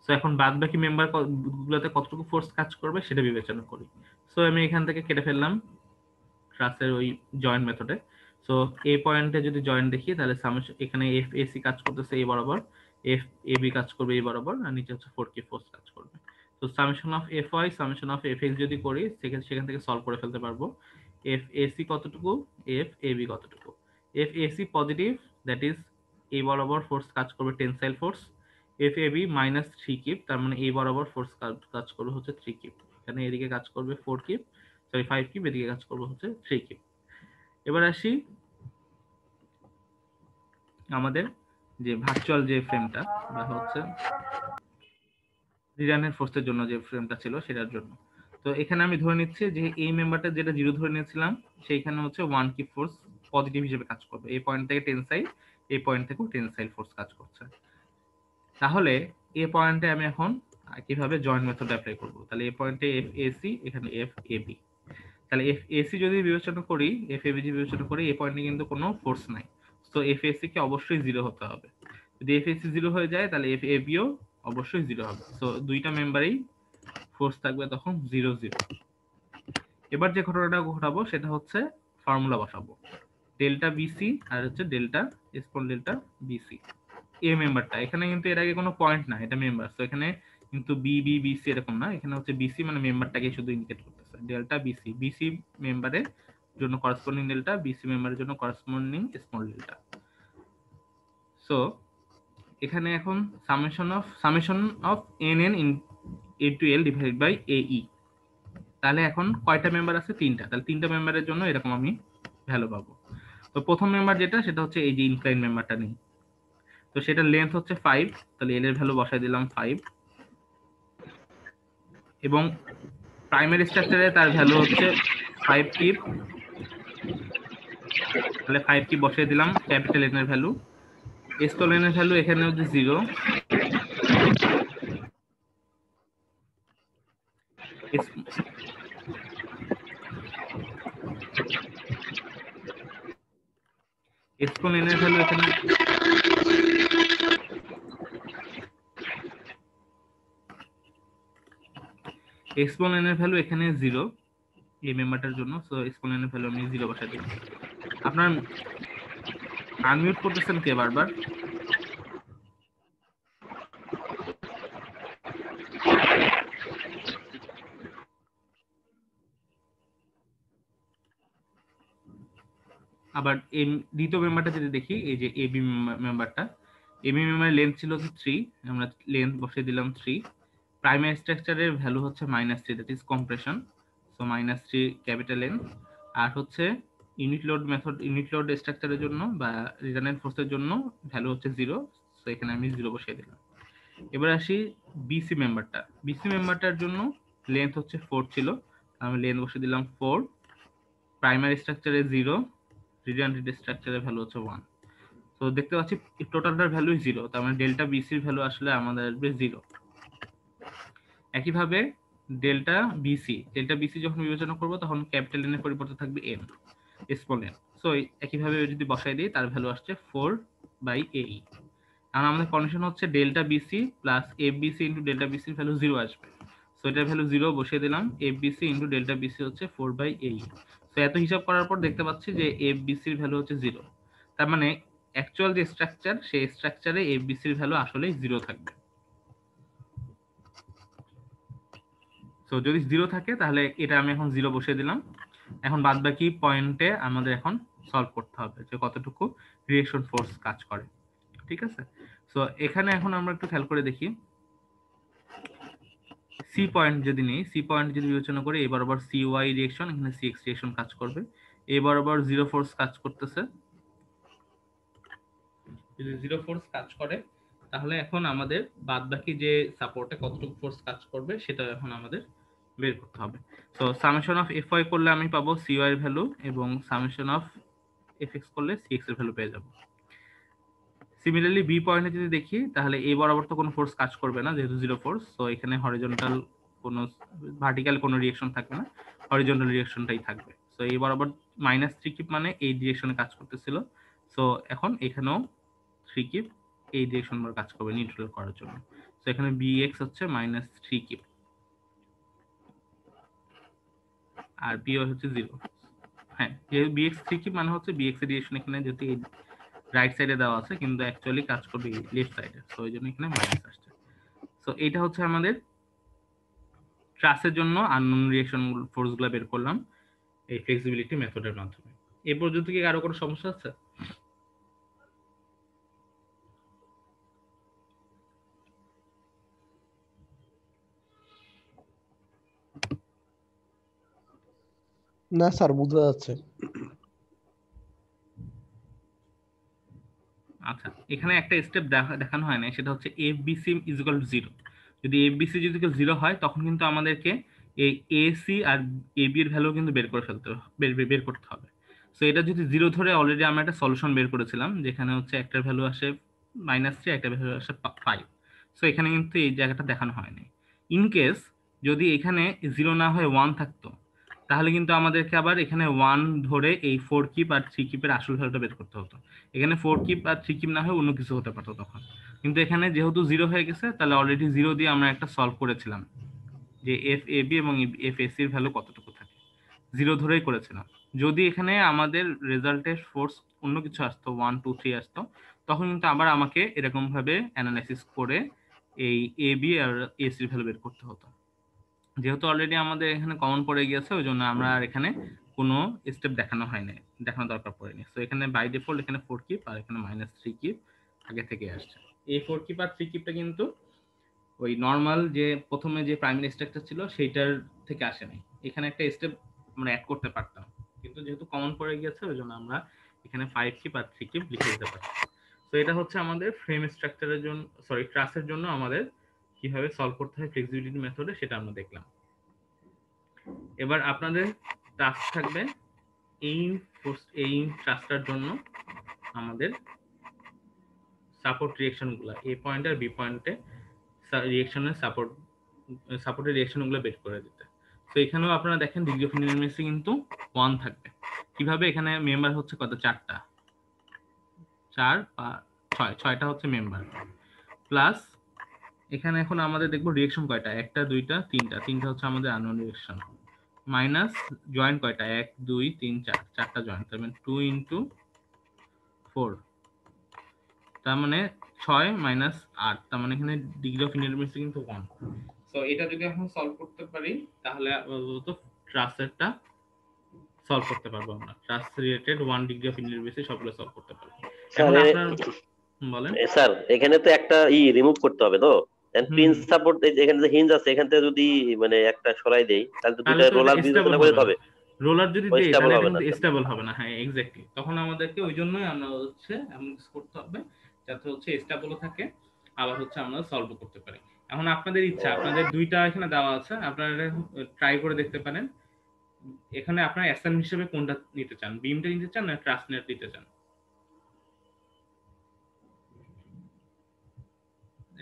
সো এখন বাদ বাকি মেম্বার গুলোতে কতটুকু ফোর্স কাজ করবে সেটা বিবেচনা করি। সো আমি এখান থেকে কেটে ফেললাম ট্রাসের ওই জয়েন্ট মেথডে। সো এ পয়েন্টে যদি জয়েন্ট দেখি তাহলে এখানে এফ এসি কাজ করতেছে এই বরাবর, এফ এ বি কাজ করবে এই বরাবর, আর নিচে হচ্ছে 4k ফোর্স কাজ করবে। তো summation of F Y summation of F X যদি করি সেখান থেকে সলভ করে ফেলতে পারবো। এফ এসি কতটুকু, এফ এ বি কতটুকু। F AC positive, that is এই বরাবর ফোর্স কাজ করবে tensile force. F A B minus 3 kip, তার মানে এই বরাবর ফোর্স কাজ করবে হচ্ছে 3 কিপ। এখানে এদিকে কাজ করবে 4 কিপ, সরি 5 কিপ, এদিকে কাজ করবে হচ্ছে 3 কিপ। এবার আসি আমাদের যে ভার্চুয়াল যে ফ্রেমটা বা হচ্ছে রিডান্ডেন্ট ফোর্সের জন্য যে ফ্রেমটা ছিল সেটার জন্য। তো এখানে আমি ধরে নিচ্ছি যে এই মেম্বারটা যেটা জিরো ধরে নিয়েছিলাম সেইখানে হচ্ছে ওয়ান কি ফোর্স পজিটিভ হিসেবে কাজ করবে, এই পয়েন্ট থেকে টেনসাইল, এই পয়েন্ট থেকেও টেনসাইল ফোর্স কাজ করছে। তাহলে এই পয়েন্টে আমি এখন কিভাবে জয়েন্ট মেথড অ্যাপ্লাই করব, তাহলে এই পয়েন্টে এফ এসি, এখানে এফ এ বি। তাহলে এফ এসি যদি বিবেচনা করি, এফ এ বি যদি বিবেচনা করি, এই পয়েন্টে কিন্তু কোনো ফোর্স নাই। তো এফ এসি কে অবশ্যই জিরো হতে হবে। যদি এফ এসি জিরো হয়ে যায় তাহলে এফ এ বিও অবশ্যই জিরো হবে। তো দুইটা মেম্বারেই ফোর্স থাকবে তখন 0 0। এবার যে ঘটনাটা ঘটাবো সেটা হচ্ছে ফর্মুলা বসাবো, ডেল্টা বিসি আর হচ্ছে ডেল্টা স্মল ডেল্টা বিসি। এ মেম্বারটা এখানে কিন্তু এর আগে কোনো পয়েন্ট না, এটা মেম্বার। তো এখানে কিন্তু বি বি বিসি এরকম না, এখানে হচ্ছে বিসি মানে মেম্বারটাকে শুধু ইন্ডিকেট করতেছে। ডেল্টা বিসি, বিসি মেম্বারের জন্য করসপন্ডিং ডেল্টা, বিসি মেম্বারের জন্য করসপন্ডিং স্মল ডেল্টা। সো এখানে এখন summation of N N into L divided by A E. তাহলে এখন কয়টা মেম্বার আছে, তিনটা। তাহলে তিনটা মেম্বারের জন্য এরকম আমি ভ্যালু পাবো। তো প্রথম মেম্বার যেটা সেটা হচ্ছে এই যে ইনক্লাইন মেম্বারটা নেই, তো সেটার লেন্থ হচ্ছে 5, তাহলে এল এর ভ্যালু বসাই দিলাম 5। এবং প্রাইমারি স্ট্রাকচারে তার ভ্যালু হচ্ছে 5 কিপ, তাহলে 5 কিপ বসাই দিলাম ক্যাপিটাল এন এর ভ্যালু। স্মল এন এর ভ্যালু এখানে হচ্ছে 0। স্মল এন এর ভ্যালু এখানে স্মল এন এর ভ্যালু এখানে 0 এই মেম্বারটার জন্য। সো স্মল এন এর ভ্যালু আমি 0 বসাই দিলাম। আপনার আনমিউট করতেছেন কে বারবার? আবার এই দ্বিতীয় মেম্বারটা যদি দেখি, এই যে এবি মেম্বারটা, এবি মেম্বারের লেন্থ ছিল 3, আমরা লেন্থ বসিয়ে দিলাম 3। প্রাইমারি স্ট্রাকচারের ভ্যালু হচ্ছে -3, that is compression. So -3 capital N. আর হচ্ছে unit load method, unit load স্ট্রাকচারের জন্য বা রিডান্ডেন্ট ফোর্সের জন্য ভ্যালু হচ্ছে 0। সো এখানে আমি 0 বসিয়ে দিলাম। এবার আসি বিসি মেম্বারটা। বিসি মেম্বারটার জন্য লেন্থ হচ্ছে 4 ছিল, আমি লেন্থ বসিয়ে দিলাম 4। প্রাইমারি স্ট্রাকচারে 0, রিডান্ডেন্ট স্ট্রাকচারের ভ্যালু হচ্ছে 1। তো দেখতে পাচ্ছি টোটালটার ভ্যালু 0, তার মানে ডেল্টা বিসির ভ্যালু আসলে আমাদের আসবে 0। একইভাবে ডেল্টা বিসি যখন বিবেচনা করব তখন ক্যাপিটাল এন এর পরিবর্তে থাকবে এন, স্মল এন। সো একইভাবে যদি বসাই দিই তার ভ্যালু আসছে 4/AE। আর আমাদের কন্ডিশন হচ্ছে delta BC plus F BC into delta বিসির ভ্যালু 0 আসবে। সো এটার ভ্যালু 0 বসিয়ে দিলাম। F BC into delta BC হচ্ছে 4/AE। তো এত হিসাব করার পর দেখতে পাচ্ছি যে এফ বিসির ভ্যালু হচ্ছে 0। তার মানে অ্যাকচুয়াল যে স্ট্রাকচার সেই স্ট্রাকচারে এফ বিসির ভ্যালু আসলে 0 থাকবে। তো যদি 0 থাকে তাহলে এটা আমি এখন 0 বসিয়ে দিলাম। এখন বাদ বাকি পয়েন্টে আমাদের এখন সলভ করতে হবে যে কতটুকু রিঅ্যাকশন ফোর্স কাজ করে। ঠিক আছে, সো এখানে এখন আমরা একটু খেয়াল করে দেখি সি পয়েন্ট যদি নেই, সি পয়েন্ট যদি বিবেচনা করি, এবার আবার সি ওয়াই রিঅ্যাকশন, এখানে সি এক্স রিঅ্যাকশন কাজ করবে। এবার আবার জিরো ফোর্স কাজ করতেছে, যদি জিরো ফোর্স কাজ করে তাহলে এখন আমাদের বাদ বাকি যে সাপোর্টে কতটুকু ফোর্স কাজ করবে সেটা এখন আমাদের বের করতে হবে। তো সামেশন অফ এফ ওয়াই করলে আমি পাবো সি ওয়াই এর ভ্যালু, এবং সামেশন অফ এফ এক্স করলে সি এক্স এর ভ্যালু পেয়ে যাবো। সিমিলারলি বি পয়েন্টে যদি দেখি তাহলে এ বরাবর তো কোনো ফোর্স কাজ করবে না যেহেতু জিরো ফোর্স, তো এখানে হরিজন্টাল কোনো ভার্টিক্যাল কোনো রিঅ্যাকশন থাকবে না, হরিজন্টাল রিঅ্যাকশনটাই থাকবে। সো এই বরাবর -3 কিপ মানে এই ডিরেকশনে কাজ করতেছিল, সো এখন এখানেও 3 কিপ এই ডিরেকশন কাজ করবে নিউট্রাল করার জন্য। সো এখানে bx হচ্ছে -3 কিপ আর by হচ্ছে 0। হ্যাঁ, যেহেতু bx 3 কিপ মানে হচ্ছে bx এর ডিরেকশন এখানে যেহেতু এই রাইট সাইডে দেওয়া আছে কিন্তু অ্যাকচুয়ালি কাজ করবে লেফট সাইডে, সো এই জন্য এখানে মাইনাস আসছে। সো এটা হচ্ছে আমাদের ট্রাসের জন্য আননোন রিঅ্যাকশন ফোর্সগুলো বের করলাম এই ফ্লেক্সিবিলিটি মেথডের মাধ্যমে। এ পর্যন্ত কি কারো কোনো সমস্যা আছে? না স্যার, বোঝা যাচ্ছে। আচ্ছা, এখানে একটা স্টেপ দেখানো হয় না, সেটা হচ্ছে F BC is equal to 0। যদি এফ বিসি যদি 0 হয় তখন কিন্তু আমাদেরকে এই এসি আর এবি এর ভ্যালু কিন্তু বের করে ফেলতে বের করতে হবে। সো এটা যদি 0 ধরে অলরেডি আমরা একটা সলিউশন বের করেছিলাম, যেখানে হচ্ছে একটার ভ্যালু আসে -3, একটা ভ্যালু আসে 5। সো এখানে কিন্তু এই জায়গাটা দেখানো হয়নি। ইন কেস যদি এখানে 0 না হয়ে 1 থাকতো তাহলে কিন্তু আমাদেরকে আবার এখানে 1 ধরে এই 4 কিপ আর 3 কিপের আসল ভ্যালুটা বের করতে হতো। এখানে 4 কিপ আর 3 কিপ না হয়ে অন্য কিছু হতে পারতো তখন, কিন্তু এখানে যেহেতু 0 হয়ে গেছে তাহলে অলরেডি 0 দিয়ে আমরা একটা সলভ করেছিলাম যে এফ এ বি এবং এফ এস এর ভ্যালু কতটুকু থাকে, 0 ধরেই করেছিলাম। যদি এখানে আমাদের রেজাল্টের ফোর্স অন্য কিছু আসতো, 1 2 3 আসতো, তখন কিন্তু আবার আমাকে এরকম ভাবে অ্যানালাইসিস করে এই এ বি আর এস এর ভ্যালু বের করতে হতো। যেহেতু অলরেডি আমাদের এখানে কমন পড়ে গিয়েছে ওই জন্য আমরা আর এখানে কোনো স্টেপ দেখানো হয় না, দেখানো দরকার পড়েনি। তো এখানে বাই ডিফল্ট এখানে 4 কিপ আর এখানে -3 কিপ আগে থেকে আসছে। এই 4 কিপ আর 3 কিপটা কিন্তু ওই নর্মাল যে প্রথমে যে প্রাইমারি স্ট্রাকচার ছিল সেইটার থেকে আসে নাই, এখানে একটা স্টেপ আমরা অ্যাড করতে পারতাম, কিন্তু যেহেতু কমন পড়ে গিয়েছে ওই জন্য আমরা এখানে 5 কিপ আর 3 কিপ লিখে দিতে পারছি। তো এটা হচ্ছে আমাদের ফ্রেম স্ট্রাকচারের জন্য, সরি ট্রাসের জন্য আমাদের কিভাবে সলভ করতে হয় ফ্লেক্সিবিলিটি মেথডে সেটা আমরা দেখলাম। এবার আপনাদের টাস্ক থাকবে এই ট্রাস্টার জন্য আমাদের সাপোর্ট রিঅ্যাকশনগুলো এ পয়েন্ট আর বি পয়েন্টে রিঅ্যাকশনের সাপোর্টের রিঅ্যাকশনগুলো বের করে দিতে। তো এখানেও আপনারা দেখেন ডিগ্রি অফ ইউনিভার্সিটি কিন্তু 1 থাকবে। কিভাবে? এখানে মেম্বার হচ্ছে কত? 4টা, 4 বা 6টা হচ্ছে মেম্বার, প্লাস এখানে এখন আমাদের দেখবো রিঅ্যাকশন কয়টা, 1টা 2টা 3টা হচ্ছে আমাদের আননোন রিঅ্যাকশন, মাইনাস জয়েন্ট কয়টা, 1 2 3 4, 4টা জয়েন্ট, তার মানে 2 ইন্টু 4, তার মানে 6 মাইনাস 8, তার মানে এখানে ডিগ্রি অফ ইনডিপেন্ডেন্স কিন্তু 1। সো এটা যদি এখন সলভ করতে পারি তাহলে আপাতত ট্রাসেরটা সলভ করতে পারবো আমরা, ট্রাস রিলেটেড 1 ডিগ্রি অফ ইনডিপেন্ডেন্স সবগুলো সলভ করতে পারবো। এখন স্যার আপনার বলেন। স্যার এখানে তো একটা রিমুভ করতে হবে তো, পিন হুম, সাপোর্ট এখানে যে হিঞ্জ আছে এখান থেকে যদি মানে একটা সরাই দেই তাহলে তো তাহলে দুইটা তো এটা রোলার স্টেবল বিবেচনা করে হবে না, হবে, রোলার যদি ওই দেই স্টেবল তাহলে এটা হবে না কিন্তু স্যার। স্টেবল হবে না। হ্যাঁ এক্স্যাক্টলি, তখন আমাদেরকে ওই জন্যই আমরা হচ্ছে এমন কিছু করতে হবে যাতে হচ্ছে স্টেবলও থাকে, আবার হচ্ছে আমরা সলভ করতে পারি। এখন আপনাদের ইচ্ছা, আপনাদের দুইটা এখানে দেওয়া আছে, আপনারা ট্রাই করে দেখতে পারেন। এখানে আপনারা অ্যাসাইনমেন্ট হিসেবে কোনটা নিতে চান, বিমটা নিতে চান না ট্রাস্টনেট নিতে চান,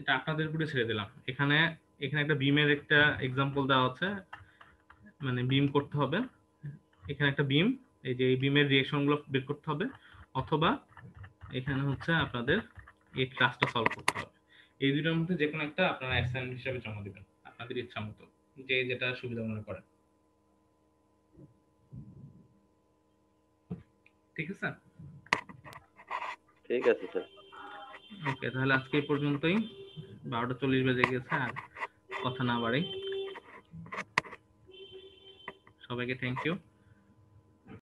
এটা আপনাদের উপরে ছেড়ে দিলাম। এখানে এখানে একটা বিমের একটা এক্সাম্পল দেওয়া আছে, মানে বিম করতে হবে, এখানে একটা বিম, এই যে এই বিমের রিঅ্যাকশন গুলো বের করতে হবে, অথবা এখানে হচ্ছে আপনাদের এই ক্লাসটা সলভ করতে হবে। এই দুটোর মধ্যে যে কোনো একটা আপনারা অ্যাসাইনমেন্ট হিসেবে জমা দিবেন আপনাদের ইচ্ছা মতো, যে যেটা সুবিধা মনে করেন। ঠিক আছে, ঠিক আছে স্যার। ওকে, তাহলে আজকে এই পর্যন্তই, 12টা 40 বেজে গেছে, আর কথা না বাড়াই, সবাইকে থ্যাংক ইউ।